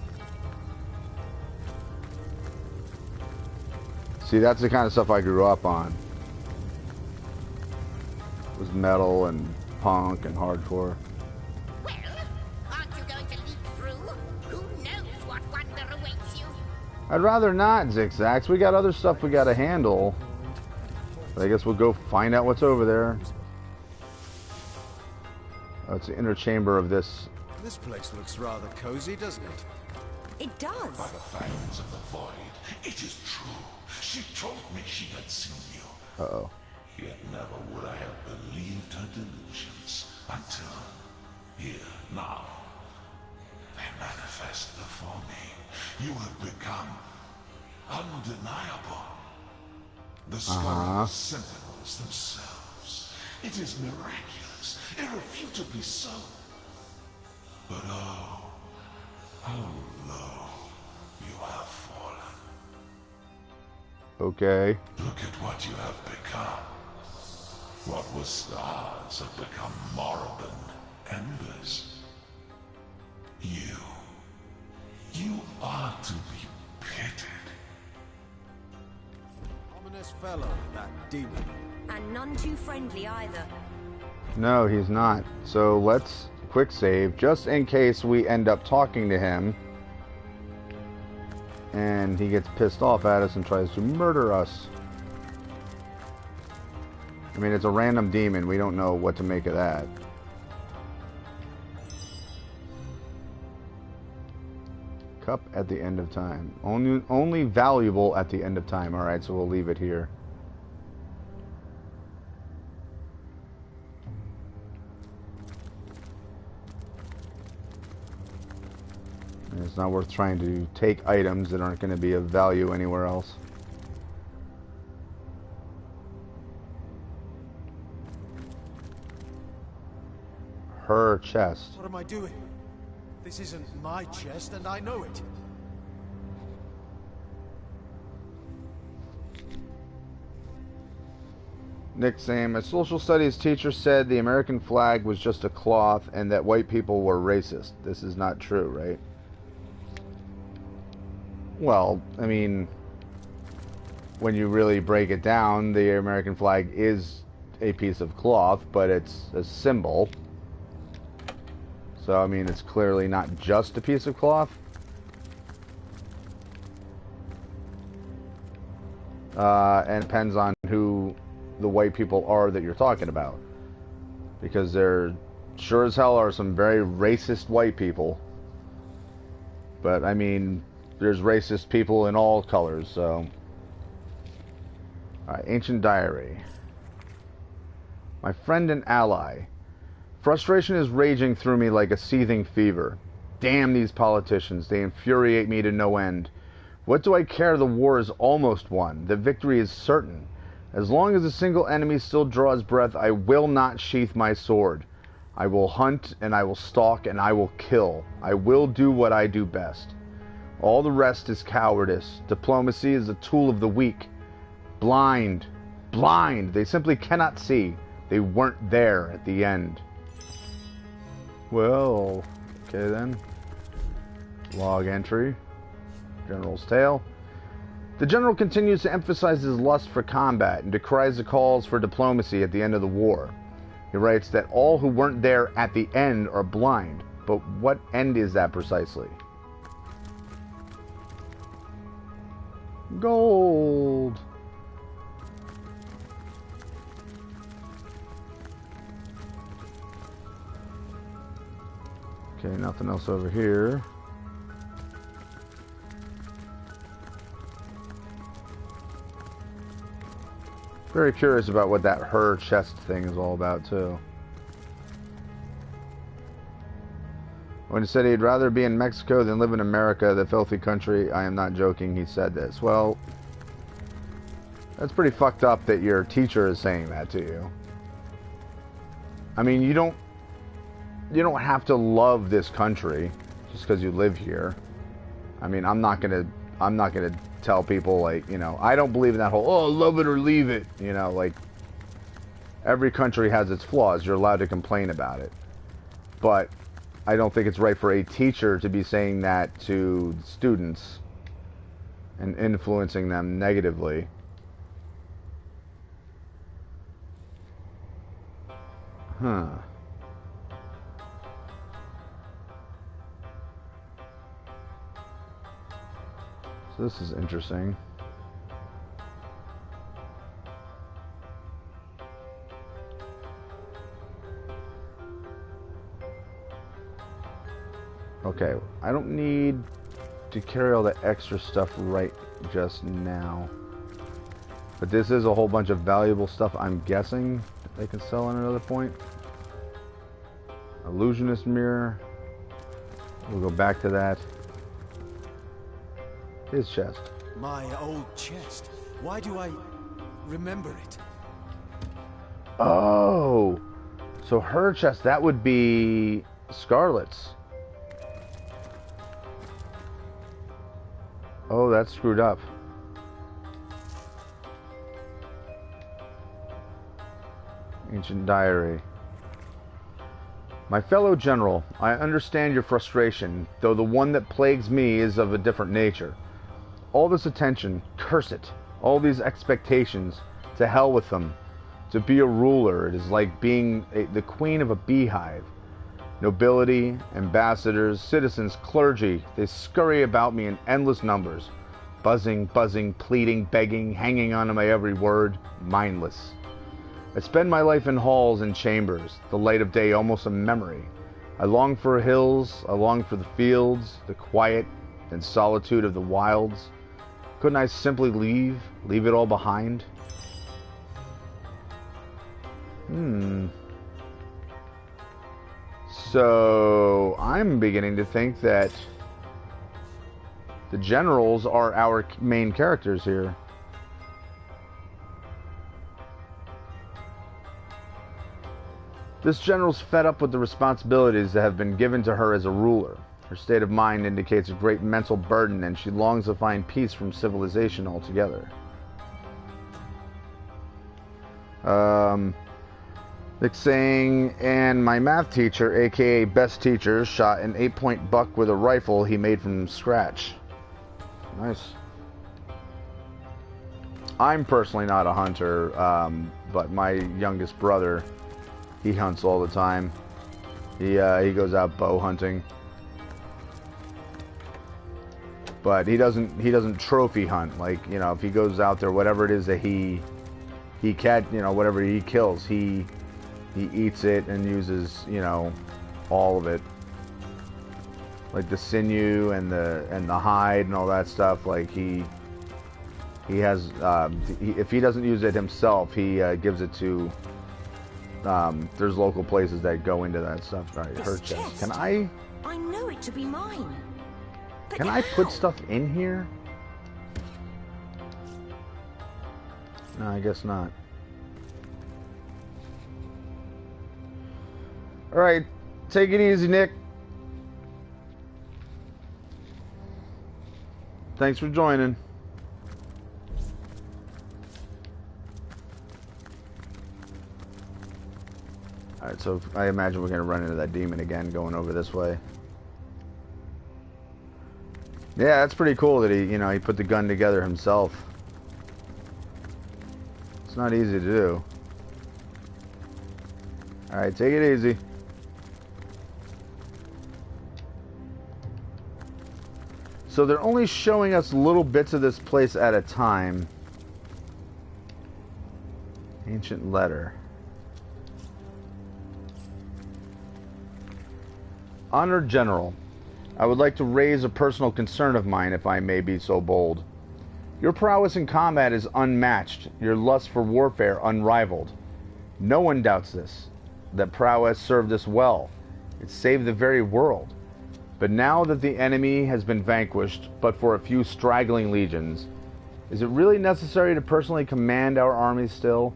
See, that's the kind of stuff I grew up on. It was metal and punk and hardcore. Well, aren't you going to leap through? Who knows what wonder awaits you? I'd rather not, Zigzags. We got other stuff we gotta handle. But I guess we'll go find out what's over there. Oh, it's the inner chamber of this. This place looks rather cozy, doesn't it? It does. By the fangs of the void, it is true. She told me she had seen you. Uh-oh. Yet never would I have believed her delusions until here, now. They manifest before me. You have become undeniable. The Scarlet Sentinels themselves. It is miraculous, irrefutably so. But oh, how low you have fallen. Okay. Look at what you have become. What was stars have become moribund embers. You are to be pitied. Ominous fellow, that demon. And none too friendly either. No, he's not. So let's quick save, just in case we end up talking to him and he gets pissed off at us and tries to murder us. I mean, it's a random demon. We don't know what to make of that. Cup at the end of time. Only valuable at the end of time. Alright, so we'll leave it here. And it's not worth trying to take items that aren't going to be of value anywhere else. Her chest. What am I doing? This isn't my chest, and I know it. Nick saying, my social studies teacher said the American flag was just a cloth and that white people were racist. This is not true, right? Well, I mean, when you really break it down, the American flag is a piece of cloth, but it's a symbol. So, I mean, it's clearly not just a piece of cloth. And it depends on who the white people are that you're talking about. Because there sure as hell are some very racist white people. But, I mean, there's racist people in all colors, so... Alright, Ancient Diary. My friend and ally. Frustration is raging through me like a seething fever. Damn these politicians, they infuriate me to no end. What do I care? The war is almost won. The victory is certain. As long as a single enemy still draws breath, I will not sheath my sword. I will hunt, and I will stalk, and I will kill. I will do what I do best. All the rest is cowardice. Diplomacy is a tool of the weak. Blind. Blind. They simply cannot see. They weren't there at the end. Well, okay then. Log entry. General's tale. The general continues to emphasize his lust for combat and decries the calls for diplomacy at the end of the war. He writes that all who weren't there at the end are blind. But what end is that precisely? Gold! Okay, nothing else over here. Very curious about what that her chest thing is all about, too. When he said he'd rather be in Mexico than live in America, the filthy country, I am not joking, he said this. Well, that's pretty fucked up that your teacher is saying that to you. I mean, you don't have to love this country just because you live here. I mean, I'm not gonna tell people, like, you know, I don't believe in that whole, oh, love it or leave it, you know, like, every country has its flaws. You're allowed to complain about it. But I don't think it's right for a teacher to be saying that to students and influencing them negatively. Huh. So this is interesting. Okay, I don't need to carry all the extra stuff right just now. But this is a whole bunch of valuable stuff, I'm guessing, that they can sell at another point. Illusionist mirror. We'll go back to that. His chest. My old chest. Why do I remember it? Oh! So her chest, that would be Scarlet's. Oh, that's screwed up. Ancient Diary. My fellow general, I understand your frustration, though the one that plagues me is of a different nature. All this attention, curse it. All these expectations, to hell with them. To be a ruler, it is like being the queen of a beehive. Nobility, ambassadors, citizens, clergy, they scurry about me in endless numbers. Buzzing, pleading, begging, hanging on to my every word, mindless. I spend my life in halls and chambers, the light of day almost a memory. I long for hills, I long for the fields, the quiet and solitude of the wilds. Couldn't I simply leave it all behind? So, I'm beginning to think that the generals are our main characters here. This general's fed up with the responsibilities that have been given to her as a ruler. Her state of mind indicates a great mental burden, and she longs to find peace from civilization altogether. Nick saying, and my math teacher, aka best teacher, shot an 8-point buck with a rifle he made from scratch. Nice. I'm personally not a hunter, but my youngest brother, he hunts all the time. He goes out bow hunting, but he doesn't trophy hunt. Like, you know, if he goes out there, whatever it is that he whatever he kills, he eats it and uses, you know, all of it, like the sinew and the hide and all that stuff. Like he has if he doesn't use it himself, he gives it to. There's local places that go into that stuff. All right, her chest. Can I know it to be mine. Can I put stuff in here? No, I guess not. All right, take it easy, Nick. Thanks for joining. Alright, so I imagine we're going to run into that demon again going over this way. Yeah, that's pretty cool that he put the gun together himself. It's not easy to do. Alright, take it easy. So they're only showing us little bits of this place at a time. Ancient letter. Honored General, I would like to raise a personal concern of mine, if I may be so bold. Your prowess in combat is unmatched, your lust for warfare unrivaled. No one doubts this, that prowess served us well. It saved the very world. But now that the enemy has been vanquished, but for a few straggling legions, is it really necessary to personally command our armies still?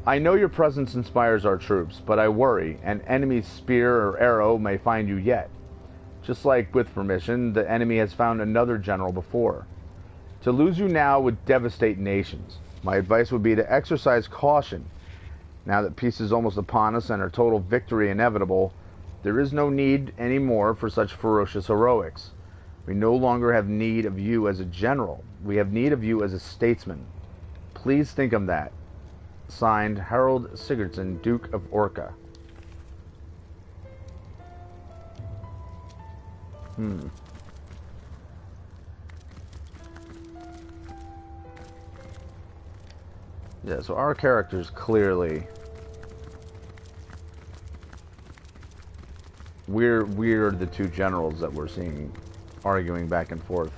I know your presence inspires our troops, but I worry an enemy spear or arrow may find you yet. Just like, with permission, the enemy has found another general before. To lose you now would devastate nations. My advice would be to exercise caution. Now that peace is almost upon us and our total victory inevitable, there is no need anymore for such ferocious heroics. We no longer have need of you as a general. We have need of you as a statesman. Please think of that. Signed, Harold Sigurdsson, Duke of Orca. Yeah, so our characters clearly... We're the two generals that we're seeing arguing back and forth.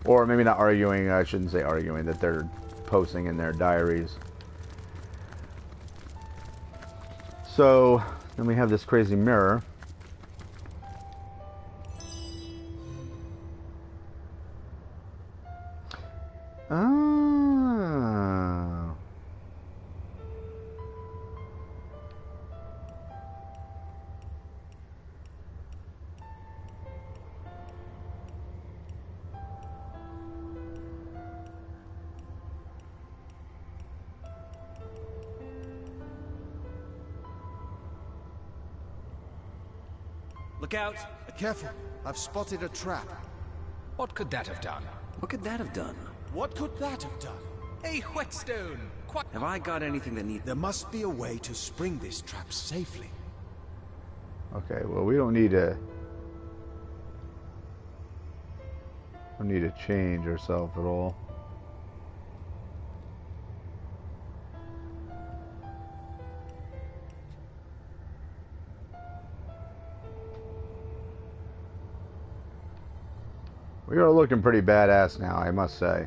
Or maybe not arguing, I shouldn't say arguing, that they're posting in their diaries. So, then we have this crazy mirror. Oh. Look out! Careful, I've spotted a trap. What could that have done? What could that have done? What could that have done? A whetstone! Have I got anything that needs... There must be a way to spring this trap safely. Okay, well, we don't need to... change ourselves at all. We are looking pretty badass now, I must say.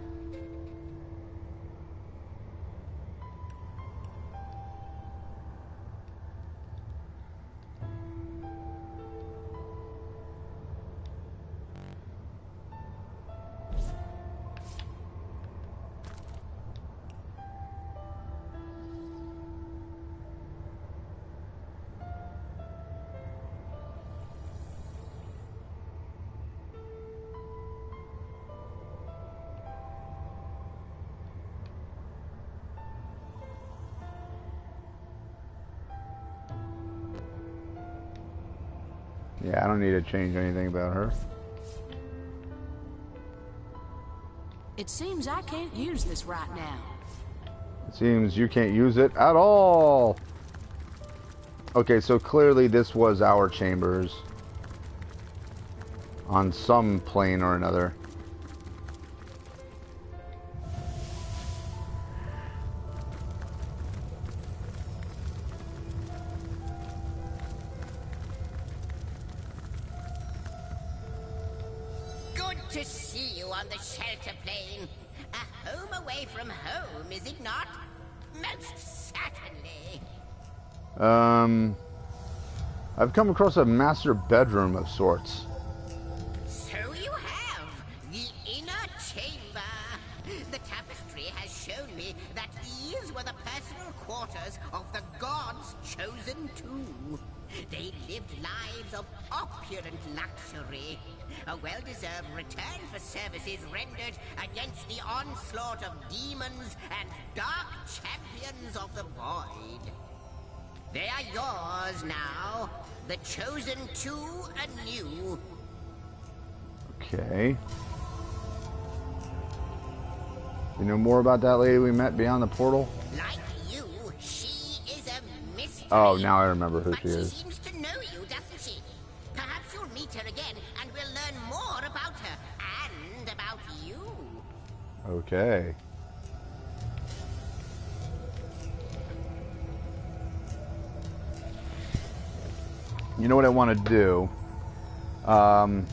Yeah, I don't need to change anything about her. It seems I can't use this right now. It seems you can't use it at all. Okay, so clearly this was our chambers. On some plane or another. Good to see you on the shelter plane. A home away from home, is it not? Most certainly. I've come across a master bedroom of sorts. So you have. The inner chamber. The tapestry has shown me that these were the personal quarters of the gods chosen two. They lived lives of opulent luxury. A well-deserved return for services rendered against the onslaught of demons and dark champions of the void. They are yours now, the chosen two anew. Okay. You know more about that lady we met beyond the portal? Like you, she is a mystery. Oh, now I remember who she She is. seems to know you, doesn't she? Perhaps you'll meet her again, and we'll learn more about her and about you. Okay. You know what I want to do? I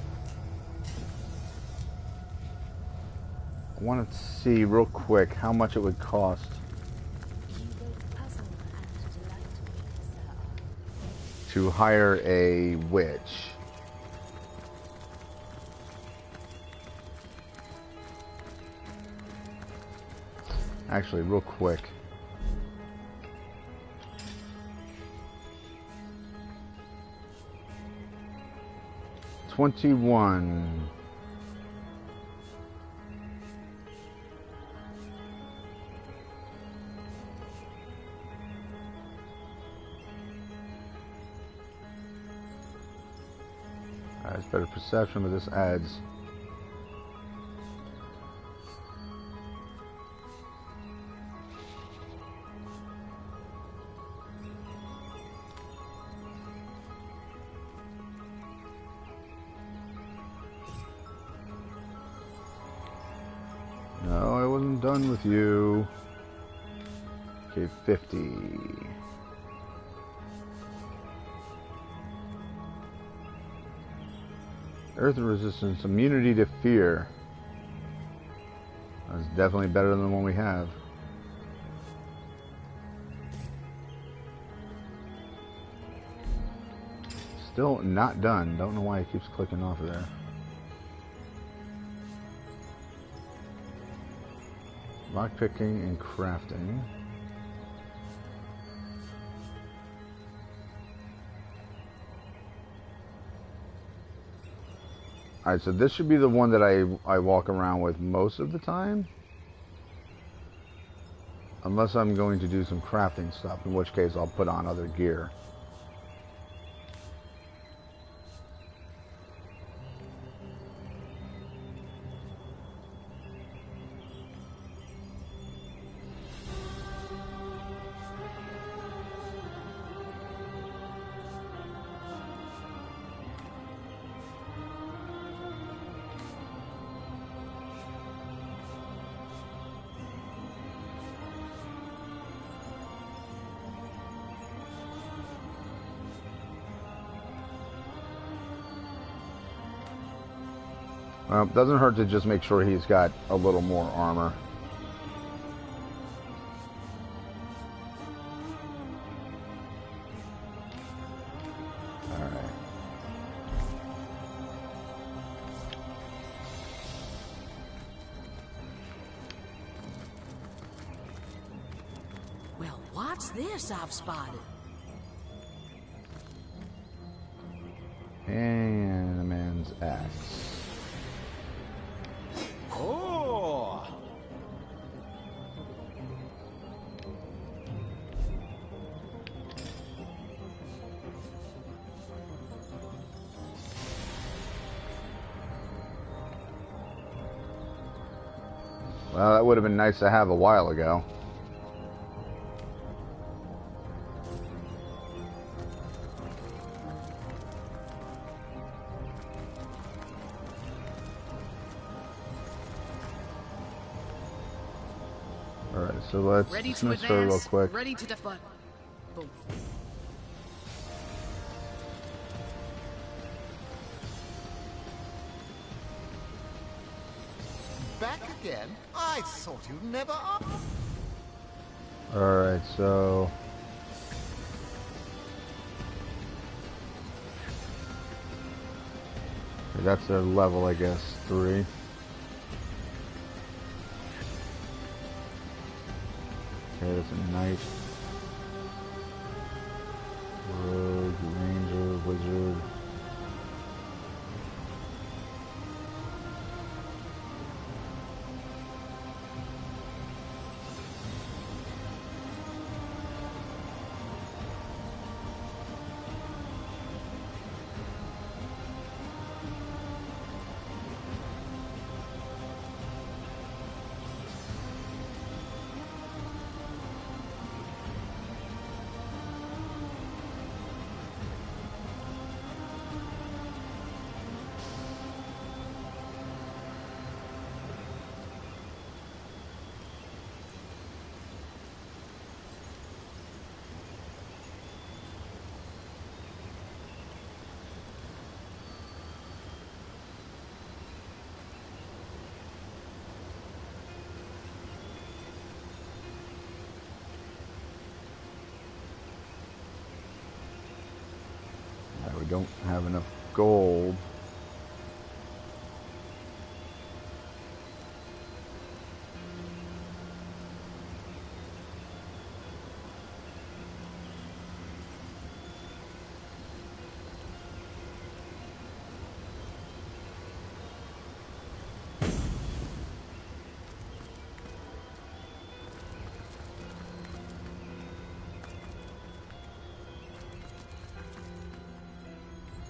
want to see real quick how much it would cost to hire a witch. Actually, real quick. $21. It's better perception, but this adds. No, I wasn't done with you. Okay, 50. Earth resistance, immunity to fear. That's definitely better than the one we have. Still not done. Don't know why it keeps clicking off of there. Lockpicking and crafting. Alright, so this should be the one that I walk around with most of the time. Unless I'm going to do some crafting stuff, in which case I'll put on other gear. Well, doesn't hurt to just make sure he's got a little more armor. Alright. Well, what's this I've spotted? And a man's axe. Oh! Well, that would have been nice to have a while ago. Alright, so let's Ready to dismiss her real advance. quick. Ready to defend. Boom. Back again? I thought you'd never... Alright, so... okay, that's their level, I guess, 3. Okay, that's a knight. Rogue, ranger, wizard. We don't have enough gold.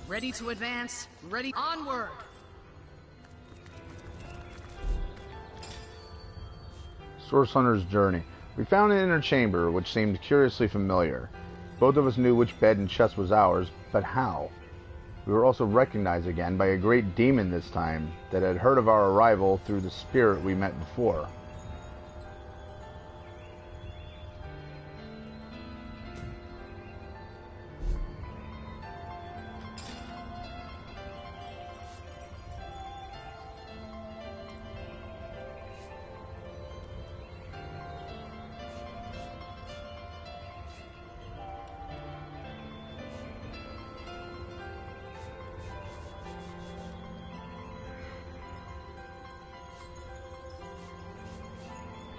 Ready to advance. Ready. Onward. Source Hunter's Journey. We found an inner chamber, which seemed curiously familiar. Both of us knew which bed and chest was ours, but how? We were also recognized again by a great demon this time, that had heard of our arrival through the spirit we met before.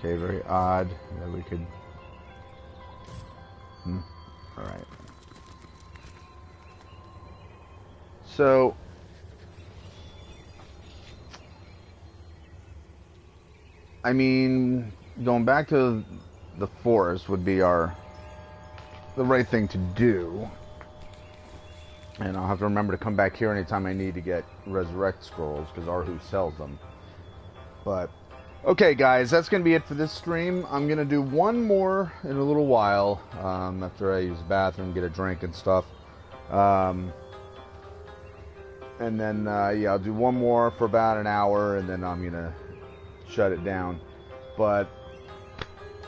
Okay, very odd that we could... Alright. So... I mean, going back to the forest would be the right thing to do. And I'll have to remember to come back here anytime I need to get resurrect scrolls, because Arhu sells them. But... okay, guys, that's going to be it for this stream. I'm going to do one more in a little while, after I use the bathroom, get a drink and stuff. And then, yeah, I'll do one more for about an hour, and then I'm going to shut it down. But,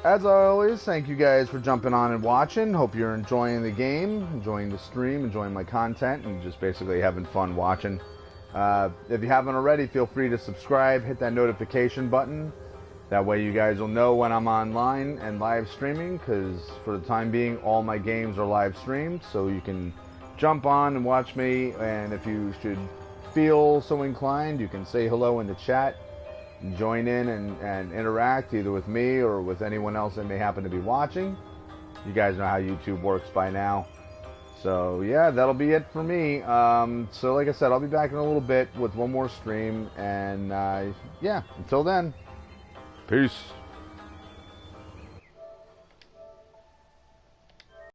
as always, thank you guys for jumping on and watching. Hope you're enjoying the game, enjoying the stream, enjoying my content, and just basically having fun watching. If you haven't already, feel free to subscribe, hit that notification button. That way you guys will know when I'm online and live streaming, because for the time being, all my games are live streamed, so you can jump on and watch me, and if you should feel so inclined, you can say hello in the chat and join in and interact either with me or with anyone else that may happen to be watching. You guys know how YouTube works by now. So yeah, that'll be it for me. So like I said, I'll be back in a little bit with one more stream, and yeah, until then, peace.